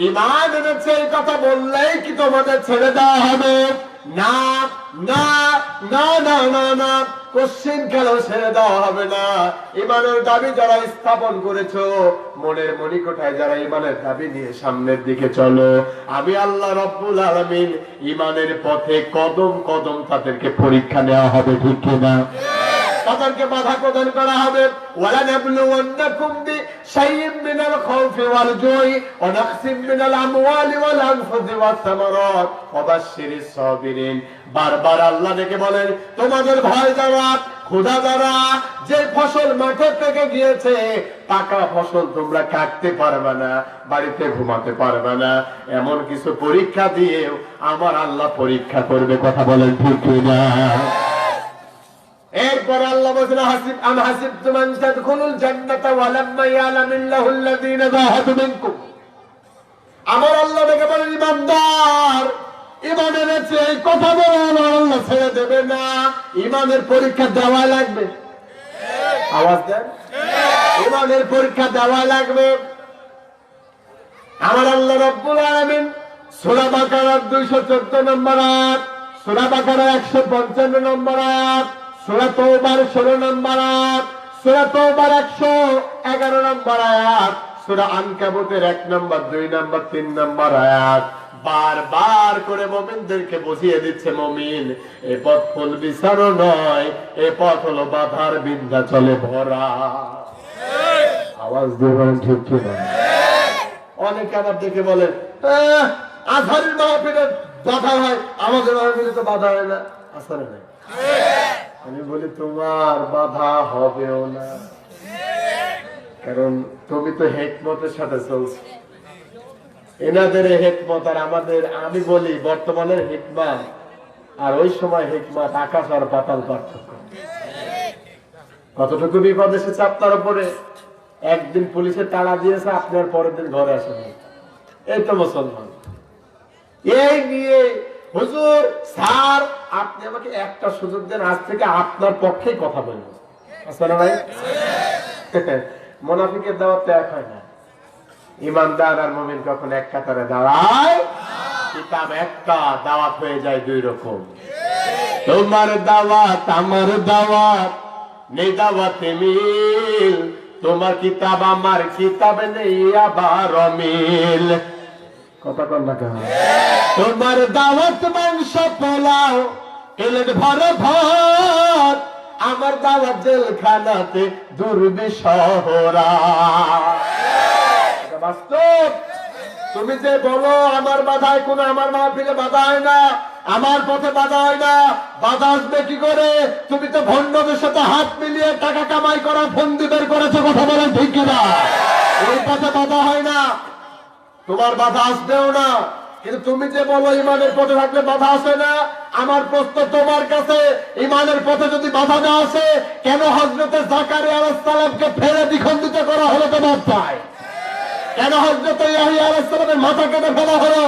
C: ঈমান এনেছে এই কথা বললেই কি তোমাদের ছেড়ে দেওয়া হবে? না না না না না না, কোশ্চিন কালেও ছেড়ে দেওয়া হবে না। ঈমানের দাবি যারা স্থাপন করেছো, মনের মনিকোঠায় যারা ঈমানের দাবি নিয়ে সামনের দিকে চলো, আমি আল্লাহ রাব্বুল আলামিন ঈমানের পথে কদম কদম তাদেরকে পরীক্ষা নেওয়া হবে, ঠিক কিনা? তাদেরকে বাধা প্রদান করা হবে। ওয়ালা নাবলুওয়ান্নাকুম বিশাইইম মিনাল খাউফি ওয়াল জুই ওয়া নাকসিম মিনাল আমওয়ালি ওয়াল আনফুসি ওয়াস সামারাত ওয়া বাশশিরিস সাবিরিন। বারবার আল্লাহ ডেকে বলেন, তোমাদের ভয় দ্বারা, ক্ষুধা দ্বারা যে ফসল মাঠে থেকে গিয়েছে, পাকা ফসল তোমরা কাটতে পারবে না, বাড়িতে ঘুমাতে পারবে না, এমন কিছু পরীক্ষা দিয়েও আমার আল্লাহ পরীক্ষা করবে। কথা বলেন ঠিক কিনা? এরপর আল্লাহ বলেন, হাসিব আম হাসিবতুম আন তাদখুলুল জান্নাতা ওয়া লাম্মা ইয়ালামিল্লাহুল্লাযীনা জাহাদু মিনকুম। আমার আল্লাহ ডেকে বলেন, ঈমানদার, ঈমান এনেছে এই কথা বলে আমার আল্লাহ ছেড়ে দেবে না। ঈমানের পরীক্ষা দেওয়া লাগবে। আওয়াজ দেন। ঈমানের পরীক্ষা দেওয়া লাগবে। আমার আল্লাহ রাব্বুল আলামিন সূরা বাকারার 214 নম্বর আয়াত, সূরা বাকারা 155 নম্বর আয়াত, সূরা তাওবার 16 নম্বর আয়াত, সূরা তাওবার 111 নম্বর আয়াত, সূরা আনকাবুতের 1 নম্বর, 2 নম্বর, 3 নম্বর আয়াত বারবার করে মুমিনদেরকে বুঝিয়ে দিচ্ছে, মুমিন, এই পথ ফুল বিচারও নয়, এই পথ হলো বাধার বিন্ধ্যাচলে ভরা। আওয়াজ দিয়ে বলেন ঠিক কিনা? অনেকে আবার দেখে বলেন, আজহারের মাহফিলে বাধা হয়, আমাদের মাহফিলে তো বাধা হয় না। আসলে নাই। আমি বলি, তোমার বাধা হবেও না, কারণ তুমি তো হিকমতের সাথে চলছো। এনাদের হিকমত আর আমাদের, আমি বলি বর্তমানের হিকমত আর ওই সময় হিকমত আকাশ আর পাতাল পার্থক্য। কতটুকু বিপদ এসেছে আপনার উপরে। একদিন পুলিশে তাড়া দিয়েছে, আপনার পরের দিন ঘরে আসেনি। এই তো মুসলমান। এই নিয়ে হুজুর, স্যার, আপনি আমাকে একটা সুযোগ দেন, আজ থেকে আপনার পক্ষেই কথা বলবো। আসলে ভাই, মুনাফিকের দাওয়াত তো এক হয় না। ঈমানদার আর মুমিন কখন এক কাতারে দাঁড়ায়? কিতাব একটা, দাওয়াত হয়ে যায় 2 রকম। তোমার দাওয়াত আমার দাওয়াত, নেই দাওয়াতে মিল। তোমার কিতাব আমার কিতাব, নেই আবার অমিল। কথা কন না কেন? তোমার দাওয়াত মাংস পোলাও, প্লেট ভরা ভাত, আমার দাওয়াত জেলখানাতে দুর্বিষহরা। বাস্তব। তুমি যে বলো আমার বাধায় কোনো, আমার মাহফিলে বাধা হয় না, আমার পথে বাধা হয় না, বাধা আসবে কি করে? তুমি তো ভণ্ডদের সাথে হাত মিলিয়ে টাকা কামাই করা ফন্দি বের করেছো। কথা বলেন ঠিক কিনা? ওই পথে বাধা হয় না, তোমার বাধা আসবেও না। কিন্তু তুমি যে বলো ঈমানের পথে থাকলে বাধা আসে না, আমার প্রশ্ন তোমার কাছে, ঈমানের পথে যদি বাধা না আসে, কেন হযরতে জাকারিয়া আলাইহিস সালামকে ফেলে দ্বিখণ্ডিত করা হলো তোমার চাই? কেন হযরতে ইয়াহইয়া আলাইহিস সালামের মাথা কেটে ফেলা হলো?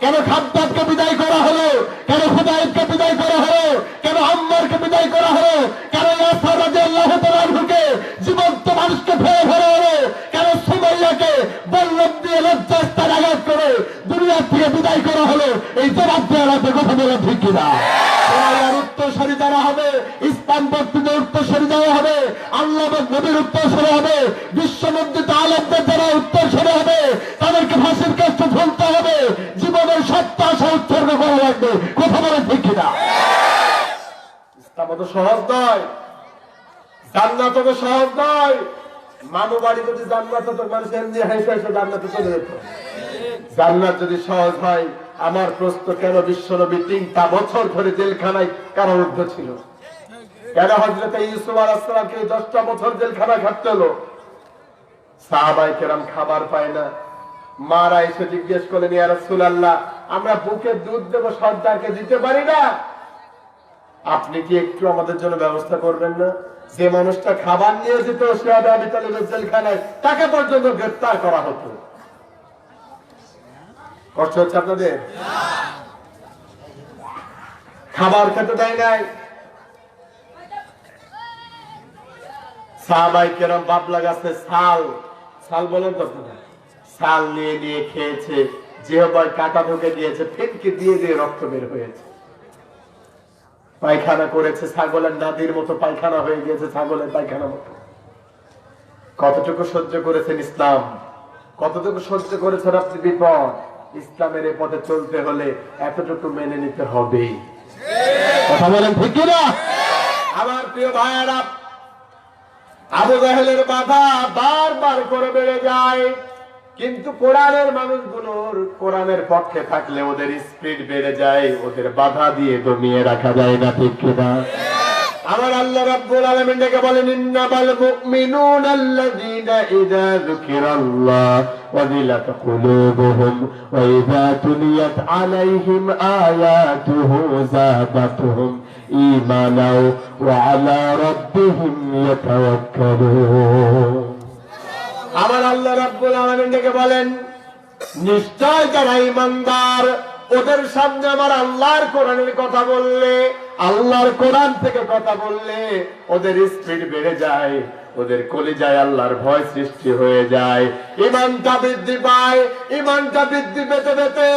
C: কেন খাদ্দাবকে বিদায় করা হলো? কেন খুদাইবকে বিদায় করা হলো? কেন আম্মারকে বিদায় করা হলো? কেন ইয়াসির রাদিয়াল্লাহু তাআলা আনহুকে জীবন্ত মানুষকে ফেলে ফেলা হলো? কেন সুমাইয়াকে বল্লম দিয়ে লজ্জাস্থানে আঘাত করে দুনিয়া থেকে বিদায় করা হলো? এই জবাব দেওয়ার আগে কথা বলা ঠিক কিনা? উত্তরসূরি যারা হবে, ইসলাম বক্তব্যের উত্তরসূরি যারা হবে, আল্লাহ নবীর উত্তরসূরি হবে, বিশ্বমন্ডিত আলেমদের যারা উত্তরসূরি হবে, তাদেরকে ফাঁসির কাছে ঝুলতে হবে, জীবনের সত্য আশা উৎসর্গ করা লাগবে। কথা বলেন ঠিক কিনা? ইসলাম অত সহজ নয়, জান্নাত অত সহজ নয়। মামু বাড়ি যদি জান্নাত হতো, মানুষ এমনি হাসে হাসে জান্নাতে চলে যেত। জান্নাত যদি সহজ হয়, আমার প্রশ্ন, কেন বিশ্বনবী 3টা বছর ধরে জেলখানায় কারারুদ্ধ ছিল? কেন হযরত ইউসুফ আলাইহিস সালামকে 10টা বছর জেলখানায় খাটতে হলো? সাহাবায়ে কেরাম খাবার পায় না। মারা এসে জিজ্ঞেস করলেন, ইয়া রাসূলুল্লাহ, আমরা বুকে দুধ দেব, সর্দারকে দিতে পারি না? আপনি কি একটু আমাদের জন্য ব্যবস্থা করবেন না? যে মানুষটা খাবার নিয়ে যেত সে আবু তালেবের জেলখানায়, তাকে পর্যন্ত গ্রেফতার করা হতো। কষ্ট হচ্ছে আপনাদের? খাবার খেতে দেয় নাই। সাহাবায়ে কেরাম বাবলা গাছে ছাল বলেন তো আপনারা, ছাল নিয়ে নিয়ে খেয়েছে, জিহ্বায় কাঁটা ঢুকে দিয়েছে, ফিটকে দিয়ে দিয়ে রক্ত বের হয়েছে। পায়খানা করেছে, ছাগলের নাদির মতো পায়খানা হয়ে গিয়েছে, ছাগলের পায়খানা মতো। কতটুকু সহ্য করেছেন ইসলাম, কতটুকু সহ্য করেছেন আপনি বিপদ। ইসলামের এ পথে চলতে হলে এতটুকু মেনে নিতে হবে।
B: কথা বলেন ঠিক কিনা?
C: আমার প্রিয় ভাইয়েরা, আবু জাহেলের বাধা বারবার করে বেড়ে যায়, কিন্তু কোরআনের মানুষগুলোর কোরআনের পক্ষে থাকলে ওদের স্পিড বেড়ে যায়, ওদের বাধা দিয়ে দমিয়ে রাখা যায় না, ঠিক কিনা? আমার আল্লাহ রাব্বুল আলামিন ডেকে বলেন, ইন্নামাল মুমিনুনা আল্লাযীনা ইযা যুকিরাল্লাহ ওয়াজিলাত কুলুবুহুম ওয়া ইযা তুলিয়াত আলাইহিম আয়াতুহু যাদাতুহুম ঈমানাও ওয়া আলা রাব্বিহিম ইয়াতাওয়াক্কালুন। আমার আল্লাহ রাব্বুল আলামিন ডেকে বলেন, নিশ্চয় যারা ঈমানদার, ওদের সামনে আমার আল্লাহর কোরআনের কথা বললে, আল্লাহর কোরআন থেকে কথা বললে ওদের স্পিড বেড়ে যায়, ওদের কলিজায় আল্লাহর ভয় সৃষ্টি হয়ে যায়, ঈমানটা বৃদ্ধি পায়। ঈমানটা বৃদ্ধি পেতে পেতে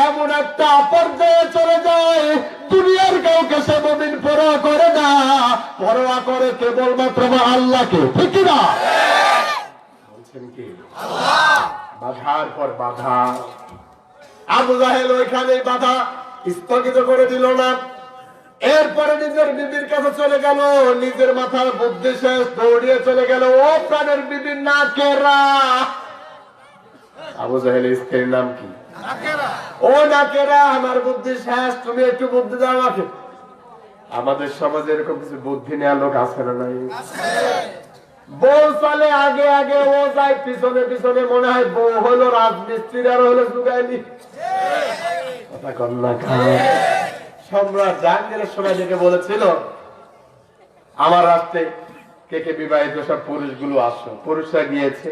C: এমন একটা পর্যায়ে চলে যায়, দুনিয়ার কাউকে সে মুমিন পরোয়া করে না, পরোয়া করে কেবলমাত্র আল্লাহকে, ঠিক না? বলছেন কি? বাধার পর বাধা। আবু জাহেল ওইখানে বাধা স্থগিত করে দিল না। এরপরে নিজের বিবির কাছে চলে গেল, নিজের মাথার বুদ্ধি শেষ, দৌড়িয়ে চলে গেল ও প্রাণের বিবির নাকেরা। আবু জাহেলের স্ত্রীর নাম কি? ও নাকেরা, আমার বুদ্ধি শেষ, তুমি একটু বুদ্ধি দাও আমাকে। আমাদের সমাজে এরকম কিছু বুদ্ধি নেওয়া লোক আছে না? নাই। বউ চলে আগে আগে, ও যায় পিছনে পিছনে, মনে হয় বউ হলো রাজমিস্ত্রি আর হলো যুগাইলি। সম্রাট জাহাঙ্গীরের সময় থেকে বলেছিল, আমার রাষ্ট্রে কে কে বিবাহিত সব পুরুষগুলো আসো। পুরুষরা গিয়েছে,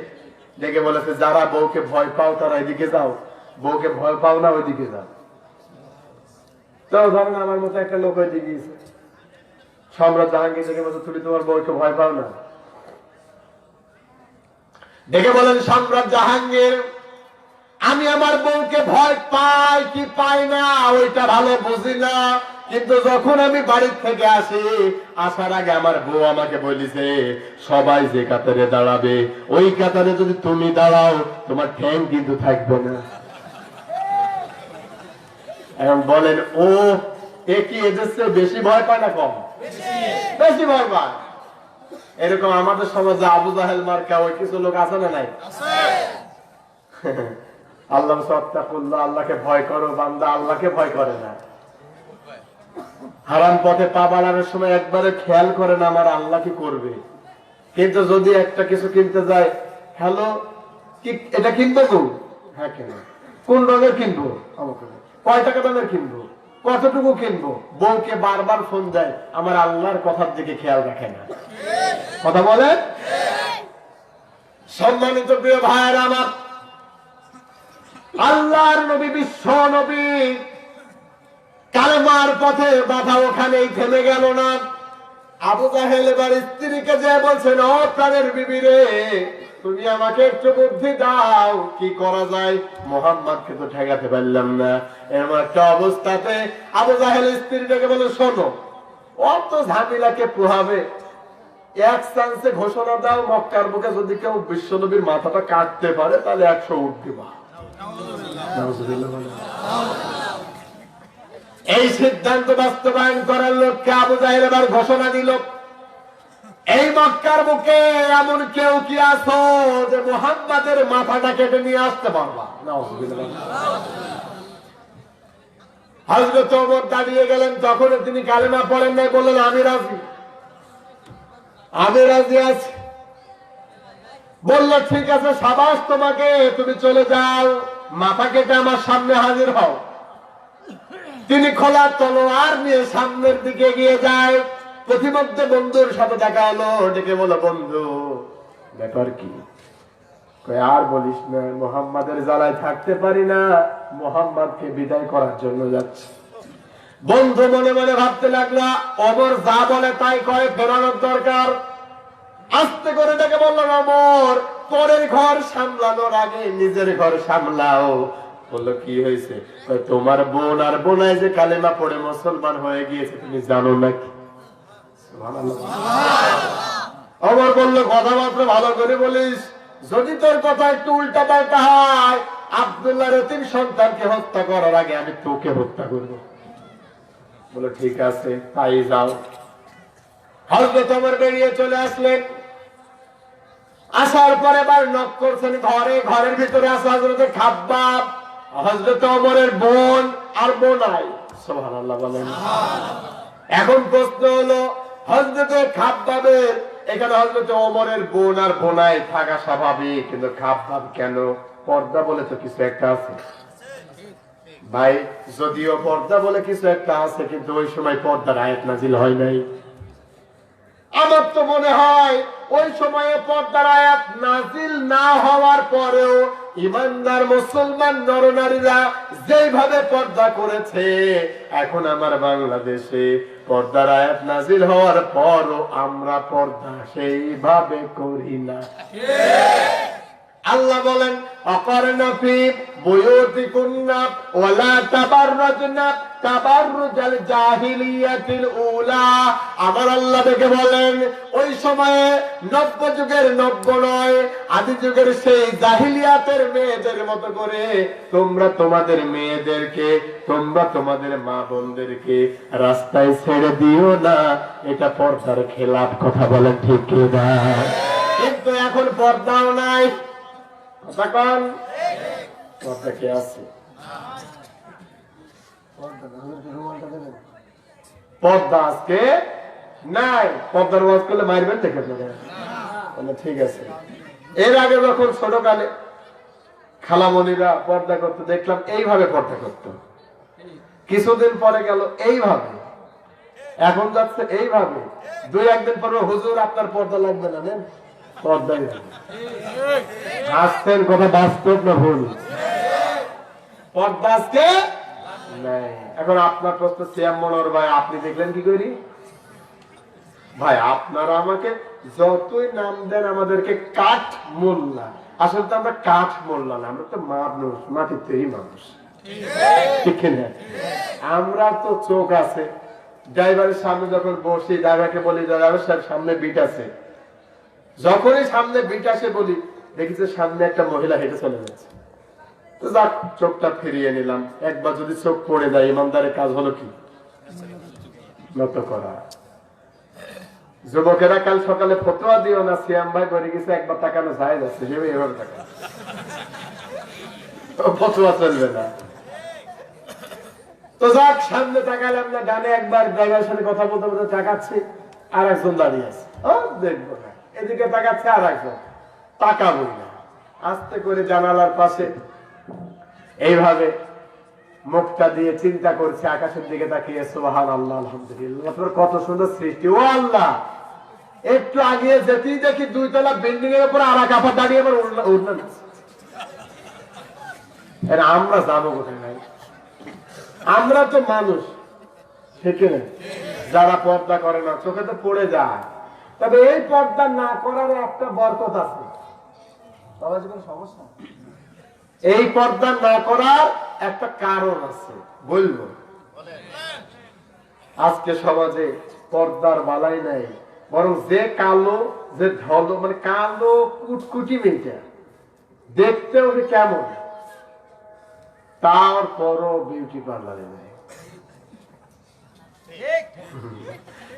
C: ডেকে বলেছে, যারা বউকে ভয় পাও তারা এদিকে যাও, বউকে ভয় পাও না ওইদিকে যাও। তো ধরেন আমার মতো একটা লোক ওইদিকে গিয়েছে। সম্রাট জাহাঙ্গীর ডেকে বলছে, তুমি তোমার বউকে ভয় পাও না? ডেকে বলেন, সম্রাট জাহাঙ্গীর, আমি আমার বউকে ভয় পাই কি পাই না ওইটা ভালো বুঝি না, কিন্তু যখন আমি বাড়ির থেকে আসি, আসার আগে আমার বউ আমাকে বলিছে, সবাই যে কাতারে দাঁড়াবে ওই কাতারে যদি তুমি দাঁড়াও তোমার ঠ্যাং কিন্তু থাকবে না। এখন বলেন, ও এ কি এদের চেয়ে বেশি ভয় পায় না কম? বেশি ভয় পায়। এরকম আমাদের সমাজে আবু জাহেল মার্কা ওই কিছু লোক আছে না? নাই। আল্লাহ সাত্তাকুল্লাহ, আল্লাহকে ভয় করো বান্দা, আল্লাহকে ভয় করে না। হারাম পথে পা বাড়ানোর সময় একবারে খেয়াল করে না আমার আল্লাহ কি করবে। কিন্তু যদি একটা কিছু কিনতে যায়, হ্যালো এটা কিনবো গো? হ্যাঁ কেন? কোন রঙের কিনবো? কয় টাকা দামের কিনবো? কতটুকু কিনবো? বউকে বারবার ফোন দেয়, আমার আল্লাহর কথার দিকে খেয়াল রাখে না। কথা বলেন। সম্মানিত প্রিয় ভাইয়েরা আমার, আল্লাহর নবী, বিশ্ব নবী, কালেমার পথে বাধা ওখানেই থেমে গেল না। আবু জাহেল এবার স্ত্রীকে যে বলছেন, ও প্রাণের বিবি রে, তুমি আমাকে একটু বুদ্ধি দাও, কি করা যায়? মুহাম্মদকে তো ঠেকাতে পারলাম না। এমন একটা অবস্থাতে আবু জাহেল স্ত্রীটাকে বলে, শোনো, অত ঝামেলাকে পোহাবে, এক চান্সে ঘোষণা দাও, মক্কার বুকে যদি কেউ বিশ্ব নবীর মাথাটা কাটতে পারে তাহলে 100 উট দিবা। এই সিদ্ধান্ত বাস্তবায়ন করার লক্ষ্যে আবু জাহেল এবার ঘোষণা দিল, এই মক্কার বুকে এমন কেউ কি আছো যে মুহাম্মাদের মাথাটা কেটে নিয়ে আসতে পারবা? হযরত ওমর দাঁড়িয়ে গেলেন, তখন তিনি কালেমা পড়েন নাই, বললেন, আমি রাজি, আমি রাজি আছি। বলল, ঠিক আছে, সাবাস তোমাকে, তুমি চলে যাও, মাথা কেটে আমার সামনে হাজির হও। তিনি খোলা তলোয়ার নিয়ে সামনের দিকে এগিয়ে যায়। প্রতিমধ্যে বন্ধুর সাথে দেখা হলো, ডেকে বলো, বন্ধু ব্যাপার কি? কই আর বলিস না, মুহাম্মাদের জ্বালায় থাকতে পারি না, মুহাম্মাদকে বিদায় করার জন্য যাচ্ছি। বন্ধু মনে মনে ভাবতে লাগলো, ওমর যা বলে তাই করে, ফেরানোর দরকার। আস্তে করে ডেকে বললেন, ওমর পরের ঘর সামলানোর আগে নিজের ঘর সামলাও। বললো কি হয়েছে? তোমার বোন আর বোনাই যে কালেমা পড়ে মুসলমান হয়ে গিয়েছে, তুমি জানো নাকি? ওমর বললো, কথাবার্তা ভালো করে বলিস, যদি তোর কথা একটু উল্টা পাল্টা হয়, আব্দুল্লাহর এতিম সন্তানকে হত্যা করার আগে আমি তোকে হত্যা করব। বলো ঠিক আছে, তাই যাও। হযরত ওমর বেরিয়ে চলে আসলেন। আসার পরে এবার নক করছেন ঘরে। ঘরের ভিতরে আছে হযরত খাব্বাব, হযরত ওমরের বোন আর বোনাই। সুবহানাল্লাহ বলেন। এখন প্রশ্ন হলো, হযরত খাব্বাবের এখানে হযরত ওমরের বোন আর বোনাই থাকা স্বাভাবিক, কিন্তু খাব্বাব কেন? পর্দা বলে তো কিছু একটা আছে ভাই। যদিও পর্দা বলে কিছু একটা আছে, কিন্তু ওই সময় পর্দার আয়াত নাজিল হয় নাই। আমার তো মনে হয় ওই সময়ে পর্দার আয়াত নাজিল না হওয়ার পরেও ইমানদার মুসলমান নরনারীরা যেভাবে পর্দা করেছে, এখন আমার বাংলাদেশে পর্দার আয়াত নাজিল হওয়ার পরও আমরা পর্দা সেইভাবে করি না। আল্লাহ বলেন, অকারনা ফি বুয়ুতিকুন্না ওয়ালা তাবাররাজনা তাবাররুজাল জাহিলিয়াতিল উলা। আমার আল্লাহ দেখে বলেন, ওই সময়ে নব্য যুগের নব্য নয়, আদি যুগের সেই জাহিলিয়াতের মেয়েদের মতো করে তোমরা তোমাদের মেয়েদেরকে, তোমরা তোমাদের মা বোনদেরকে রাস্তায় ছেড়ে দিও না। এটা পর্দার খেলাফ। কথা বলেন ঠিক কি না? কিন্তু এখন পর্দাও নাই। পর্দা কে আছে? পর্দা আজকে নাই। পর্দার ওয়াজ করলে মারবেন দেখে ঠিক আছে। এর আগে যখন ছোটকালে খালামণিরা পর্দা করতে দেখলাম, এইভাবে পর্দা করত। কিছুদিন পরে গেল এইভাবে, এখন যাচ্ছে এইভাবে। দুই একদিন পরে, হুজুর আপনার পর্দা লাগবে না, নেন পর্দাই আসছেন। কথা বাস্তব না ভুল? পর্দা আজকে নাই। এখন আপনার প্রশ্ন, সিয়াম মনোহর ভাই আপনি দেখলেন কি করি? ভাই আপনারা আমাকে যতই নাম দেন, আমাদেরকে কাঠ মোল্লা, আসলে তো আমরা কাঠ মোল্লা না, আমরা তো মানুষ, মাটির তৈরি মানুষ, ঠিক না? আমরা তো চোখ আছে। ড্রাইভারের সামনে যখন বসি, ড্রাইভারকে বলি, ড্রাইভার সাহেব সামনে বিট আছে। যখনই সামনে বিট আসে বলি, দেখেছে সামনে একটা মহিলা হেঁটে চলে যাচ্ছে, তো যাক চোখটা ফিরিয়ে নিলাম। একবার যদি চোখ পড়ে যায়, ইমানদারের কাজ হলো কি? নত করা। যুবকেরা কাল সকালে ফতোয়া দিও না, সিয়াম ভাই করে গেছে, একবার তাকানো যায় যাচ্ছে, সেভাবে এভাবে তাকানো ফতোয়া চলবে না। তো যাক সামনে তাকালাম না, ডানে একবার ড্রাইভারের সাথে কথা বলতে বলতে তাকাচ্ছি, আর একজন দাঁড়িয়ে আছে, ও দেখবো না। এদিকে তাকাচ্ছে আর একজন, তাকাবই না। আস্তে করে জানালার পাশে এইভাবে মুখটা দিয়ে চিন্তা করছে, আকাশের দিকে তাকিয়ে, সুবহানাল্লাহ আলহামদুলিল্লাহ, আপনার কত সুন্দর সৃষ্টি। ও আল্লাহ, একটু আগে যেতেই দেখি 2 তলা বিল্ডিং এর উপর আর এক আপা দাঁড়িয়ে আবার উঠলেন। আমরা যাবো কোথায় ভাই? আমরা তো মানুষ, ঠিক না? যারা পর্দা করে না, চোখে তো পড়ে যায়। তবে এই পর্দা না করার একটা বরকত আছে। সমস্যা, এই পর্দা না করার একটা কারণ আছে, বলবো। আজকে সমাজে পর্দার বালাই নাই, বরং যে কালো, যে ঢলো, মানে কালো কুটকুটি মেয়েটা, দেখতেও সে কেমন, তারপরও বিউটি পার্লারে নাই।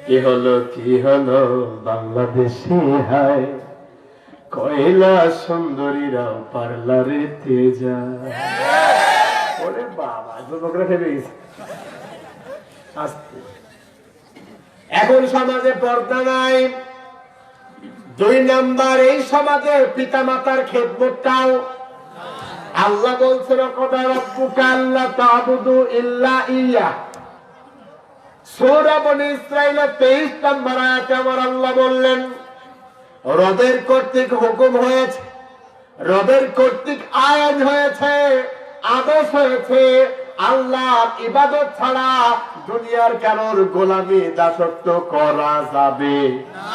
C: কি হলো কি হলো বাংলাদেশে, হায় কয়লা সুন্দরীরাও পার্লারে যায়। ওরে বাবা, যুবকরা ভেবে গেছে। এখন সমাজে পর্দা নাই। 2 নাম্বার, এই সমাজে পিতা মাতার খেদমতটাও আল্লাহ বলছেন কদা রাব্বুকা আল্লা তা'বুদু ইল্লা ইয়্যাহ। সূরা বনী ইসরাঈলের 23 নম্বর আয়াতে আমার আল্লাহ বললেন, রবের কর্তৃক হুকুম হয়েছে, রবের কর্তৃক আইন হয়েছে, আদেশ হয়েছে, আল্লাহর ইবাদত ছাড়া দুনিয়ার কারোর গোলামি দাসত্ব করা যাবে না।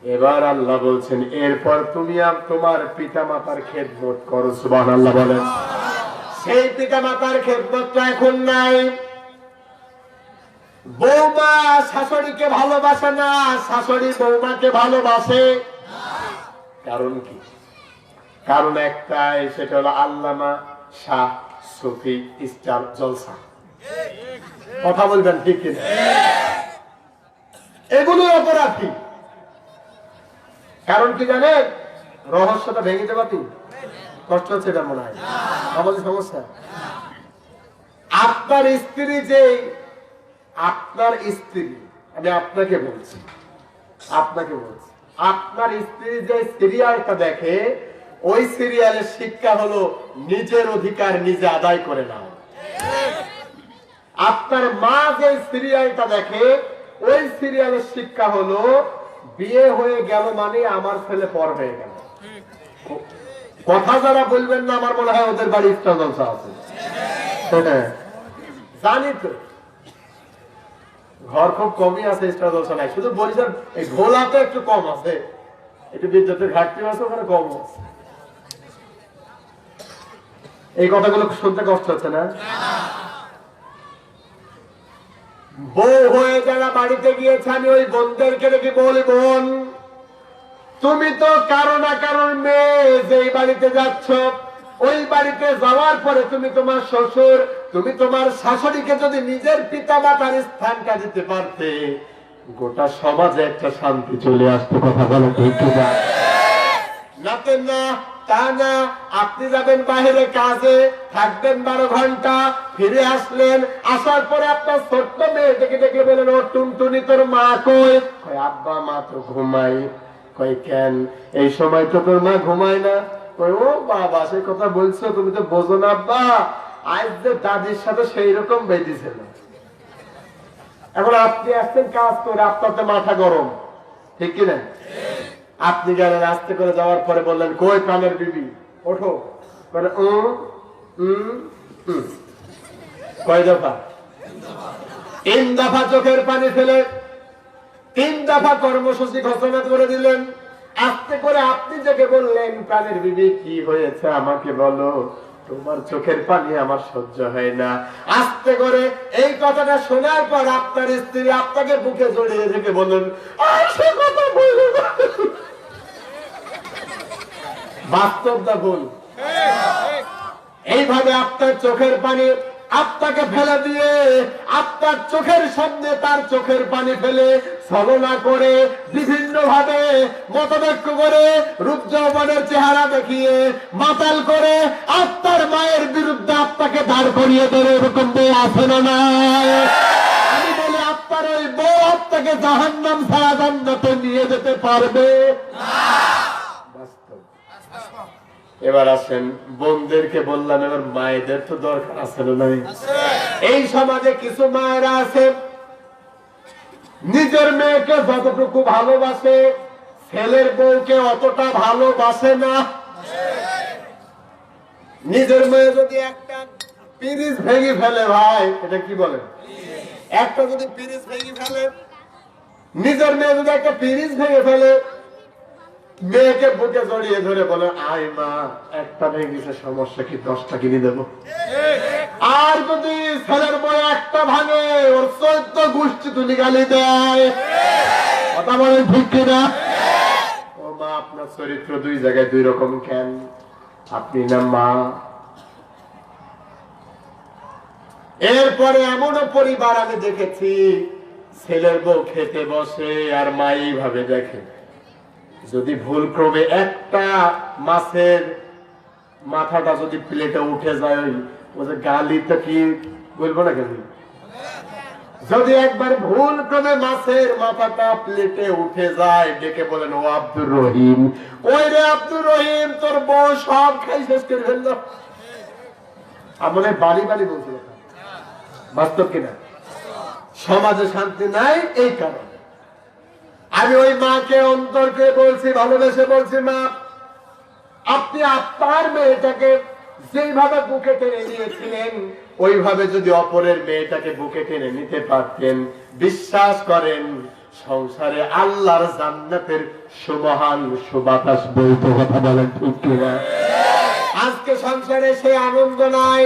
C: এবার আল্লাহ বলছেন, এরপর তুমি তোমার পিতামাতার খেদমত করো। সুবহানাল্লাহ বলেন। সেই পিতামাতার খেদমতটা এখন নাই। বৌমা শাশুড়িকে ভালোবাসে না, শাশুড়ি বৌমাকে ভালোবাসে। কারণ কি? কারণ একটাই, সেটা হলো আল্লামা শাহ সুফি স্টার জলসা। কথা বলবেন ঠিক কিনা? এগুলো অপরাধী। কারণ কি জানেন? রহস্যটা ভেঙে দেবা তুই কষ্ট হচ্ছে এটা মনে হয় আমাদের সমস্যা। আপনার স্ত্রী যে, আপনার স্ত্রী, আমি আপনাকে বলছি, আপনাকে বলছি, আপনার স্ত্রী যে সিরিয়ালটা দেখে, ওই সিরিয়ালের শিক্ষা হলো নিজের অধিকার নিজে আদায় করে নাও। আপনার মা যে সিরিয়ালটা দেখে, ওই সিরিয়ালের শিক্ষা হলো বিয়ে হয়ে গেল মানে আমার ছেলে পর হয়ে গেল। কথা যারা বলবেন না, আমার মনে হয় ওদের বাড়ি স্টার জলসা আছে। জানি তো ঘর খুব কমই আছে, স্টার জলসা নাই। শুধু বলছেন এই ঘোলাতে একটু কম আছে, একটু বিদ্যুতের ঘাটতি আছে, ওখানে কম আছে। এই কথাগুলো শুনতে কষ্ট হচ্ছে না? বউ হয়ে যারা বাড়িতে গিয়েছে, আমি ওই বোনদেরকে দেখি বলি, বোন তুমি তো কারো না কারোর মেয়ে, যেই বাড়িতে যাচ্ছ, ওই বাড়িতে যাওয়ার পরে তুমি তোমার শ্বশুর, তুমি তোমার শাশুড়িকে যদি নিজের পিতা মাতার স্থানটা দিতে পারতে, গোটা সমাজে একটা শান্তি চলে আসতো। কথা বলো ঠিক না? নাতেন না, তা না। আপনি যাবেন বাইরে কাজে, থাকবেন 12 ঘন্টা, ফিরে আসলেন, আসার পরে আপনার ছোট্ট মেয়ে দেখে দেখে বলেন, ও টুনটুনি তোর মা কই? কয় আব্বা মা তো ঘুমাই। কয় কেন? এই সময় তো তোর মা ঘুমায় না। কয় ও বাবা, সেই কথা বলছো, তুমি তো বোঝো না আব্বা, আজ যে দাদির সাথে সেই রকম বেঁধেছিল। এখন আপনি আসছেন কাজ করে, আপনার তো মাথা গরম, ঠিক কিনা? আপনি গেলেন, আস্তে করে যাওয়ার পরে বললেন, কই প্রাণের বিবি, ওঠো। কয় দফা? 3 দফা চোখের পানি ফেলে 3 দফা কর্মসূচি ঘোষণা করে দিলেন। আস্তে করে আপনি যাকে বললেন, প্রাণের বিবি কি হয়েছে আমাকে বলো, তোমার চোখের পানি আমার সহ্য হয় না। আস্তে করে এই কথাটা শোনার পর আপনার স্ত্রী আপনাকে বুকে জড়িয়ে রেখে বললেন, আর সে কথা বলবো না। বাস্তবটা ভুল। এইভাবে আপনার চোখের পানি আপনাকে ফেলে দিয়ে, আপনার চোখের সামনে তার চোখের পানি ফেলে, ছলনা করে, বিভিন্ন ভাবে মতবাক্য করে, রূপ যৌবনের চেহারা দেখিয়ে, মাতাল করে, আপনার মায়ের বিরুদ্ধে আপনাকে দাঁড় করিয়ে দেবে, এরকম বউ আছে না নাই? আমি বলি, আপনার ওই বউ আপনাকে জাহান্নাম ছাড়া জান্নাতে নিয়ে যেতে পারবে না। এবার আসেন, বোনদেরকে বললাম, এবার মায়েদের তো দরকার আছে না নাই? এই সমাজে কিছু মায়েরা আছে, নিজের মেয়েকে যতটুকু ভালোবাসে, ছেলের বউকে অতটা ভালোবাসে না। নিজের মেয়ে যদি একটা পিরিচ ভেঙে ফেলে, ভাই এটা কি বলে, একটা যদি পিরিচ ভেঙে ফেলে, নিজের মেয়ে যদি একটা পিরিচ ভেঙে ফেলে, মেয়েকে বুকে জড়িয়ে ধরে বলে, আয় মা, একটা ভেঙেছে, সমস্যা কি, 10টা কিনে দেবো। আর যদি ছেলের বই একটা ভাঙে, ওর 14 গোষ্ঠী তুলি গালি দেয়। কথা বলেন ঠিক কিনা? ও মা, আপনার চরিত্র 2 জায়গায় 2 রকম কেন? আপনি না মা। এরপরে এমনও পরিবার আমি দেখেছি, ছেলের বউ খেতে বসে আর মা এইভাবে দেখে, যদি ভুল ক্রমে একটা মাছের মাথাটা যদি প্লেটে উঠে যায়, ওই গালিটা কি বলবো না, কেন যদি একবার ভুল ক্রমে মাছের মাথাটা প্লেটে উঠে যায়, ডেকে বলেন, ও আব্দুর রহিম, কই রে আব্দুর রহিম, তোর বউ সব খাই শেষ করে ফেললো। আমাদের বাড়ি বাড়ি বলছিল, বাস্তব কিনা? সমাজে শান্তি নাই এই কারণে। আমি ওই মাকে অন্তরকে বলছি, ভালোবেসে বলছি, মা আপনি আপনার মেয়েটাকে যেইভাবে বুকে টেনে নিয়েছিলেন, ওইভাবে যদি অপরের মেয়েটাকে বুকে টেনে নিতে পারতেন, বিশ্বাস করেন সংসারে আল্লাহর জান্নাতের সুমহান সুবাতাস বইতে। কথা বলেন ঠিক কিনা? আজকে সংসারে সে আনন্দ নাই,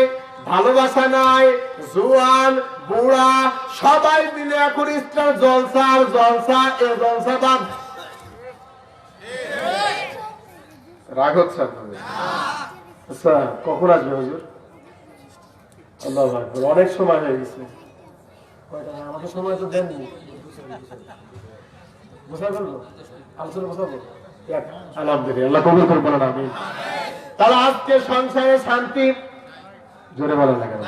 C: ভালোবাসা নাই, জোয়ান বুড়া সবাই মিলে এখন ইস্টার জলসা আর জলসা, এ জলসা বাদ। রাগ হচ্ছে আপনাদের? আচ্ছা, কখন আসবে হুজুর? আল্লাহু আকবার, অনেক সময় হয়ে গেছে। আমাকে সময় তো দেননি। বুঝা গেল? আলোচনা বুঝাবো? আলহামদুলিল্লাহ, আল্লাহ কবুল করুন, বলেন আমিন। তাহলে আজকে সংসারে শান্তি, জোরে বলেন না কেন?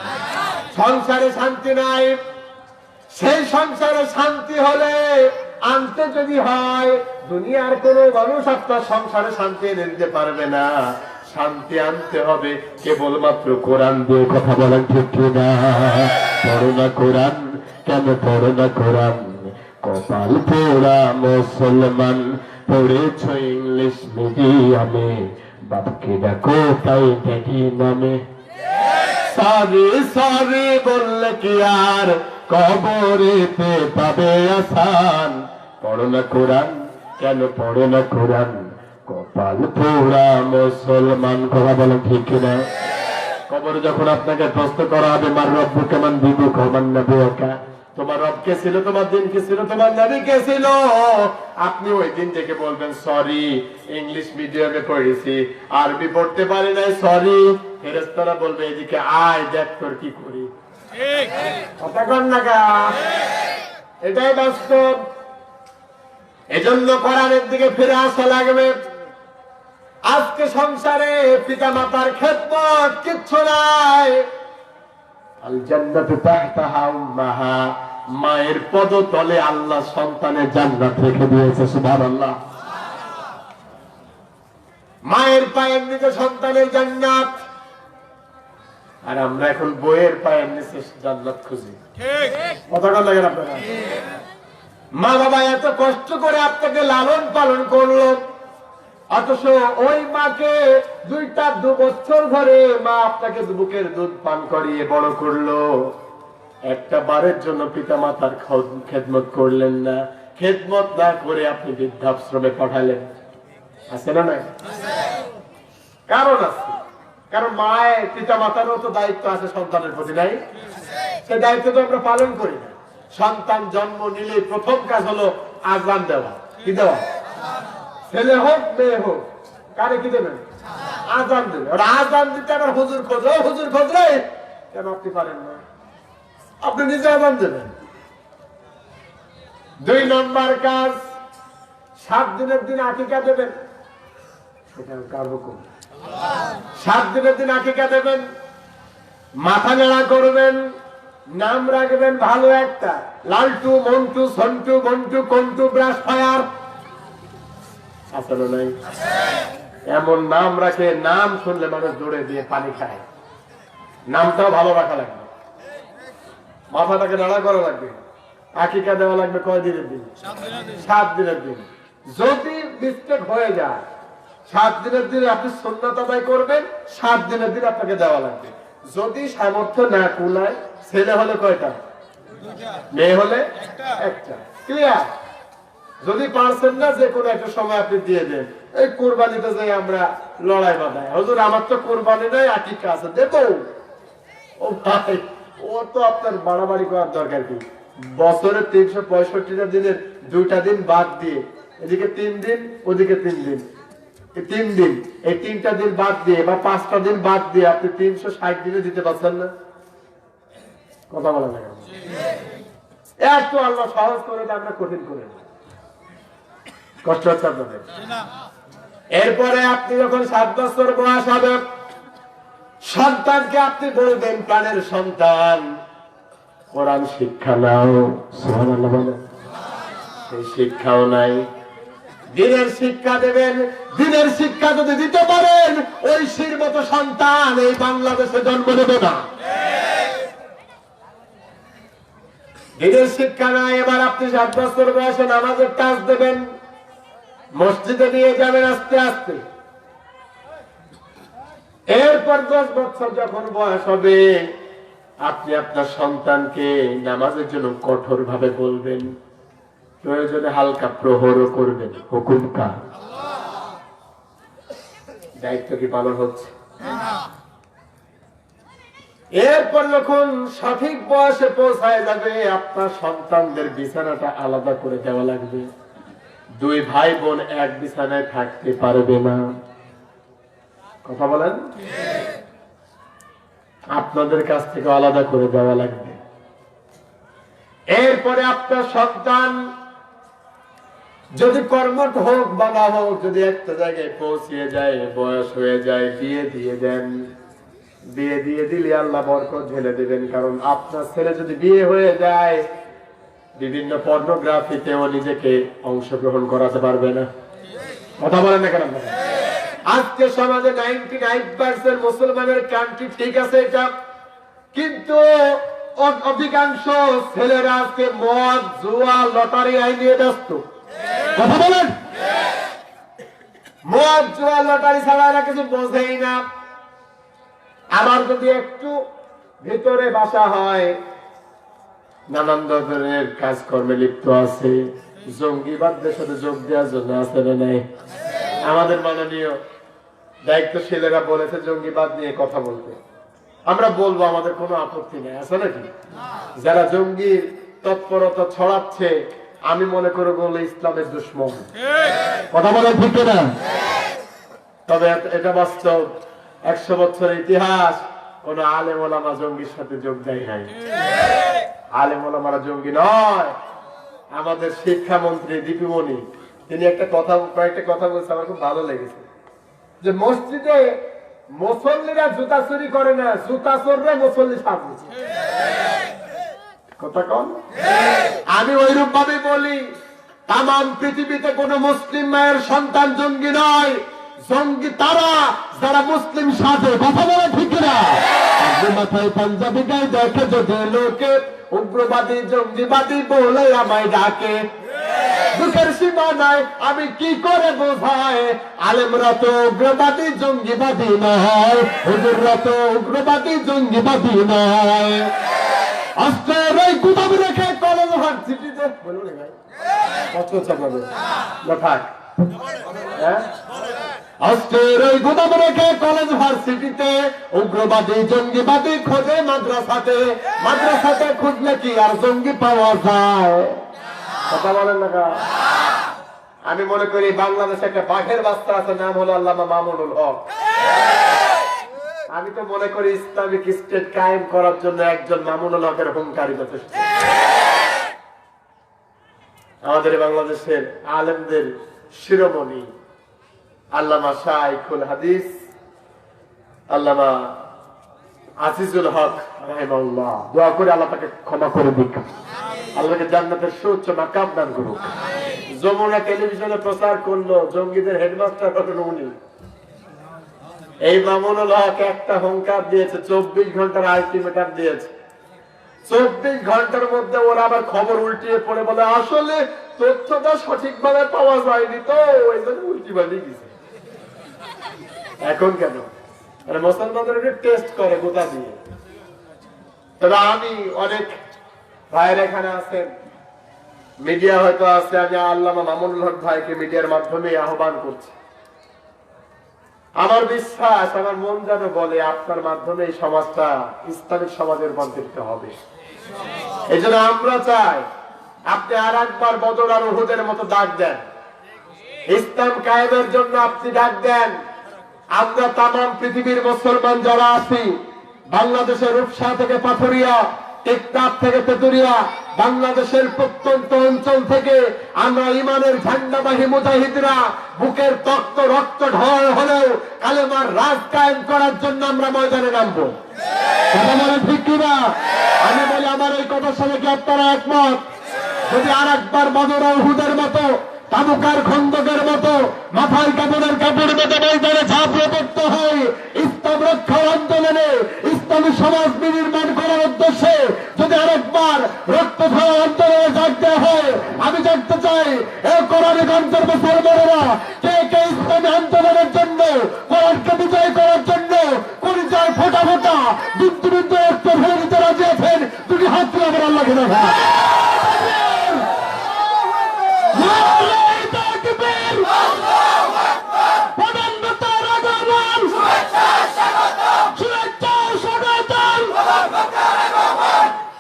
C: সংসারে শান্তি নাই। সেই সংসারে শান্তি হলে আনতে যদি হয়, দুনিয়ার কোন মানুষ আপনার সংসারে শান্তি এনে দিতে পারবে না। শান্তি আনতে হবে কেবলমাত্র কোরআন দিয়ে। কথা বলেন ঠিক কিনা? পড়ো না কোরআন, কেন পড়ো না কোরআন? কপাল পোড়া মুসলমান, পড়েছ ইংলিশ মিডিয়ামে, বাপকে ডাকো তাই ড্যাডি নামে। সরি সরি বললে কি আর কবরেতে পাবে আসান? পড়ো না কোরআন, কেন পড়ো না কোরআন? কপাল পোড়া মুসলমান। কথা বলো ঠিক কিনা? কবরে যখন আপনাকে প্রশ্ন করা হবে, মার রব্ব কেমন দিবু কমান নবী একা, তোমার রব কে ছিল, তোমার দিন কে ছিল, তোমার নবী কে ছিল, আপনি ওই দিন থেকে বলবেন সরি ইংলিশ মিডিয়ামে পড়েছি, আরবি পড়তে পারি নাই, সরি। ফেরেশতারা বলবে এদিকে আয়, দেখ তোর কি করি। কথা কন না গা? এটাই বাস্তব। এজন্য কোরআনের দিকে ফিরে আসা লাগবে। আজকে সংসারে পিতা মাতার খেদমত কিচ্ছু নাই। আল জান্নাতু তাহতাহা উম্মাহা, মায়ের পদতলে আল্লাহ সন্তানের জান্নাত রেখে দিয়েছে। সুবহানাল্লাহ। মায়ের পায়ের নিচে সন্তানের জান্নাত, আর আমরা এখন বইয়ের পায়ের নিচে জান্নাত খুঁজি। ঠিক কথা বলেন আপনারা? মা বাবা এত কষ্ট করে আপনাকে লালন পালন করলো, অথচ ওই মাকে 2 বছর ধরে মা আপনাকে বুকের দুধ পান করিয়ে বড় করলো, একটা বারের জন্য পিতা মাতার খেদমত করলেন না। খেদমত না করে আপনি বৃদ্ধাশ্রমে পাঠালেন। আছে না? নাই? কারণ আছে। কারণ মায়ের পিতা মাতারও তো দায়িত্ব আছে সন্তানের প্রতি, নাই? সে দায়িত্ব তো আমরা পালন করি না। সন্তান জন্ম নিলে প্রথম কাজ হলো আযান দেওয়া। কি দেওয়া? ছেলে হোক মেয়ে হোক, কারে কি দেবেন? আযান দেবেন। আর আযান দিতে আবার হুজুর খোঁজো, হুজুর খোঁজলে কেন আপনি পারেন না? আপনি নিজে আযান দেবেন। 2 নম্বর কাজ, 7 দিনের দিন আকিকা দেবেন। এটা কার হুকুম? 7 দিনের দিন আকিকা দেবেন, মাথা নেড়া করবেন, নাম রাখবেন ভালো একটা, লালটু, মন্টু, সন্টু, বন্টু, কন্টু, ব্রাশ ফায়ার। আসলে নাই? এমন নাম রাখে, নাম শুনলে মানুষ দৌড়ে দিয়ে পানি খায়। নামটাও ভালো রাখা লাগবে, মাথাটাকে নাড়া করা লাগবে। আকিকা দেওয়া লাগবে কয় দিনের দিন? 7 দিনের দিন। যদি মিস্টেক হয়ে যায়, 7 দিনের দিনে আপনি সুন্নাত আদায় করবেন, 7 দিনের দিন আপনাকে দেওয়া লাগবে। যদি সামর্থ্য না কুলায়, ছেলে হলে কয়টা, মেয়ে হলে একটা। ক্লিয়ার? যদি পারছেন না, যে কোনো একটা সময় আপনি দিয়ে দেন। এই কোরবানিতে যাই আমরা লড়াই বাঁধাই, হুজুর আমার তো কোরবানি নাই, আকিকা আছে, দেব। ও ভাই, ও তো আপনার বাড়াবাড়ি করার দরকার কি? বছরের 365টা দিনের 2টা দিন বাদ দিয়ে, এদিকে 3 দিন, ওদিকে 3 দিন, 3 দিন, এই 3টা দিন বাদ দিয়ে বা 5টা দিন বাদ দিয়ে আপনি 360 দিনে দিতে পারছেন না? কথা বলা যায়? এত আল্লাহ সহজ করে, আমরা কঠিন করে কষ্ট হচ্ছে আপনাদের। এরপরে আপনি যখন 7 বছর বয়স হবে, সন্তানকে আপনি বলবেন, প্রাণের সন্তান
B: কোরআন শিক্ষা নাও, সুবহানাল্লাহ বলো। সেই শিক্ষাও নাই।
C: দিনের শিক্ষা দেবেন, দিনের শিক্ষা যদি দিতে পারেন ঐশীর মতো সন্তান এই বাংলাদেশে জন্ম নেবে না। দিনের শিক্ষা নাই। এবার আপনি 7 বছর বয়সে নামাজের টাচ দেবেন, মসজিদে নিয়ে যাবেন আস্তে আস্তে। এরপর 10 বছর যখন বয়স হবে আপনি আপনার সন্তানকে নামাজের জন্য কঠোর ভাবে বলবেন, প্রয়োজনে হালকা প্রহরও করবেন। হুকুম কার? দায়িত্ব কি পালন হচ্ছে? এরপর যখন সঠিক বয়সে পৌঁছায় যাবে আপনার সন্তানদের বিছানাটা আলাদা করে দেওয়া লাগবে। 2 ভাই বোন এক বিছানায় থাকতে পারবে না। কথা বলেন? আপনাদের কাছ থেকে আলাদা করে দেওয়া লাগবে। এরপরে আপনার সন্তান যদি কর্মঠ হোক বা না হোক, যদি একটা জায়গায় পৌঁছিয়ে যায়, বয়স হয়ে যায়, বিয়ে দিয়ে দেন। বিয়ে দিয়ে দিলে আল্লাহ বরকত ঢেলে দেবেন। কারণ আপনার ছেলে যদি বিয়ে হয়ে যায় বিভিন্ন পর্নোগ্রাফিতেও নিজেকে অংশগ্রহণ করাতে পারবে না। কথা বলেন না কেন? আজকে সমাজে 99% মুসলমানের কান্ট্রি ঠিক আছে এটা, কিন্তু অধিকাংশ ছেলেরা আজকে মদ, জুয়া, লটারি আইন নিয়ে ব্যস্ত। কথা বলেন? মদ, জুয়া, লটারি ছাড়া এরা কিছু বোঝেই না। আমার যদি একটু ভিতরে বাসা হয়, নানান ধরনের কাজকর্মে লিপ্ত আছে, জঙ্গিবাদদের সাথে যোগ দেওয়ার জন্য আছে না নাই? আমাদের মাননীয় দায়িত্বশীলেরা বলেছে জঙ্গিবাদ নিয়ে কথা বলতে। আমরা বলবো, আমাদের কোনো আপত্তি নেই, আছে নাকি? যারা জঙ্গি তৎপরতা ছড়াচ্ছে আমি মনে করে বলে ইসলামের দুশ্মন। কথা বলে ঠিক না? তবে এটা বাস্তব, 100 বছরের ইতিহাস কোন আলেম ওলামা জঙ্গির সাথে যোগ দেয় নাই। আলেম ওলামারা জঙ্গি নয়। আমাদের শিক্ষামন্ত্রী দীপিমণি তিনি কয়েকটা কথা বলছে, আমার খুব ভালো লেগেছে, যে মসজিদে মুসল্লিরা জুতা চুরি করে না, জুতা চোররা মুসল্লি সাজছে। কথা কম? আমি ওইরূপ ভাবে বলি, তাম পৃথিবীতে কোন মুসলিম মায়ের সন্তান জঙ্গি নয়, জঙ্গি তারা যারা মুসলিম সাজে। কথা বলে ঠিক না? মাথায় পাঞ্জাবি গায়ে দেখে যদি লোকে উগ্রবাদী জঙ্গিবাদী বলে আমায় ডাকে। দুঃখের সীমা নাই, আমি কি করে বোঝায়, আলেমরা তো উগ্রবাদী জঙ্গিবাদী নয়, হুজুররা তো উগ্রবাদী জঙ্গিবাদী নয়। অস্ত্রের ওই গুদাম রেখে কলেজ ভার্সিটিতে বলুন ভাই কত চাপাবে না থাক, অস্ত্রের ওই গুদাম রেখে কলেজ ভার্সিটিতে উগ্রবাদী জঙ্গিবাদী খোঁজে মাদ্রাসাতে। মাদ্রাসাতে খুঁজলে কি আর জঙ্গি পাওয়া যায়? কথা বলেন না? আমি মনে করি বাংলাদেশে একটা বাঘের বাচ্চা আছে, নাম হলো আল্লামা মামুনুল হক। আমি তো মনে করি ইসলামিক স্টেট কায়েম করার জন্য একজন মামুনুল হকের হুঙ্কারই যথেষ্ট। আমাদের বাংলাদেশের আলেমদের শিরোমণি আল্লামা শাইখুল হাদিস আল্লামা আজিজুল হক রাহিমাহুল্লাহ, দোয়া করে আল্লাহ তাকে ক্ষমা করে দিক, আল্লাহকে জান্নাতের সুউচ্চ মাকাম দান করুক। যমুনা টেলিভিশনে প্রচার করলো জঙ্গিদের হেডমাস্টার হলেন উনি। এই মামুনুল হক একটা হুঙ্কার দিয়েছে, 24 ঘন্টার আলটিমেটাম দিয়েছে। 24 ঘন্টার মধ্যে ওরা আবার খবর উল্টিয়ে পড়ে বলে আসলে তথ্যটা সঠিকভাবে পাওয়া যায়নি, তো ওই জন্য উল্টি বাড়ি গেছে। এখন কেন মুসলমানদের টেস্ট করে গোটা দিয়ে? তবে আমি অনেক ভাইয়ের এখানে আছেন, মিডিয়া হয়তো আছে, আমি আল্লামা মামুনুল হক ভাইকে মিডিয়ার মাধ্যমে আহ্বান করছি। আমার বিশ্বাস, আমার মন যেন বলে আপনার মাধ্যমে এই সমাজটা ইসলামিক সমাজে রূপান্তরিত হবে। এই জন্য আমরা চাই আপনি আর একবার বদর আর উহুদের মতো ডাক দেন, ইসলাম কায়েমের জন্য আপনি ডাক দেন। আমরা তামাম পৃথিবীর মুসলমান যারা আছি, বাংলাদেশের রূপসা থেকে পাথুরিয়া, টেকনাফ থেকে তেতুরিয়া, বাংলাদেশের প্রত্যন্ত অঞ্চল থেকে আমরা ইমানের ঝান্ডাবাহী মুজাহিদরা বুকের তক্ত রক্ত ঢল হলেও কালেমার রাজ কায়েম করার জন্য আমরা ময়দানে নামবো। কথা বলেন ঠিক কিনা? আমি বলি আমার এই কথার সাথে কি আপনারা একমত? যদি আর একবার বদর ও উহুদের মতো, তাবুকার খন্দকের মতো মাথায় কাপড়ের কাপড় বেঁধে ময়দানে ঝাঁপিয়ে পড়তে হয় ইসলাম রক্ষার আন্দোলনে, ইসলামী সমাজ বিনির্মাণ করার উদ্দেশ্যে যদি আরেকবার রক্ত ঝরা আন্দোলনে জাগতে হয়, আমি জানতে চাই এ কোরআনে গঞ্জের মুসলমানেরা কে কে ইসলামী আন্দোলনের জন্য, কোরআনকে বিজয় করার জন্য পরিচয় ফোটা ফোটা বিন্দু বিন্দু রক্ত ফেলে দিতে রাজি আছেন? দুটি হাত তুলে আমার আল্লাহকে দেখা।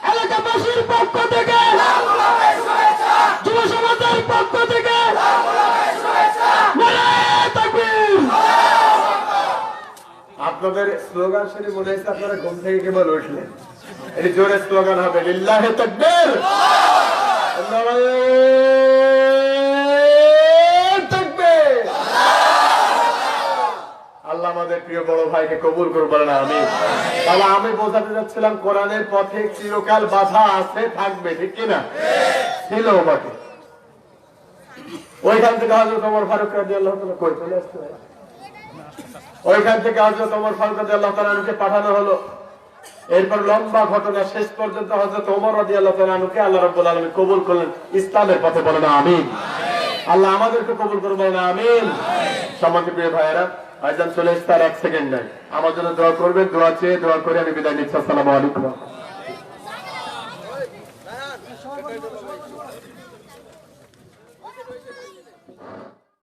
C: এলাকাবাসীর পক্ষ থেকে, যুব সমাজের পক্ষ থেকে আপনাদের স্লোগান শুনে মনে হচ্ছে আপনারা ঘুম থেকে কেবল উঠলেন। এটি জোরে স্লোগান হবে লিল্লাহে তাকবীর, আল্লাহু তাকবীর। আল্লাহ আমাদের প্রিয় বড় ভাইকে কবুল করবেন না আমিন। তাহলে আমি বোঝাতে যাচ্ছিলাম কোরআনের পথে চিরকাল বাধা আছে, থাকবে, ঠিক কিনা? ছিল বটে। ওইখান থেকে হযরত ওমর ফারুক রাদিয়াল্লাহু তাআলা কই চলে আসছে, ওইখান থেকে হযরত ওমর ফারুক রাদিয়াল্লাহু তাআলাকে পাঠানো হলো। এরপর লম্বা ঘটনা, শেষ পর্যন্ত হযরত ওমর রাদিয়াল্লাহু তাআলাকে আল্লাহ রাব্বুল আলামিন কবুল করলেন ইসলামের পথে। বলেন আমিন। আল্লাহ আমাদেরকে কবুল করবেন আমিন। সম্মানিত প্রিয় ভাইয়েরা, আজান চলে এসেছে, আর 1 সেকেন্ড নাই। আমার জন্য দোয়া করবেন। দোয়া চেয়ে দোয়া করে আমি বিদায় নিচ্ছি। আসসালামু আলাইকুম।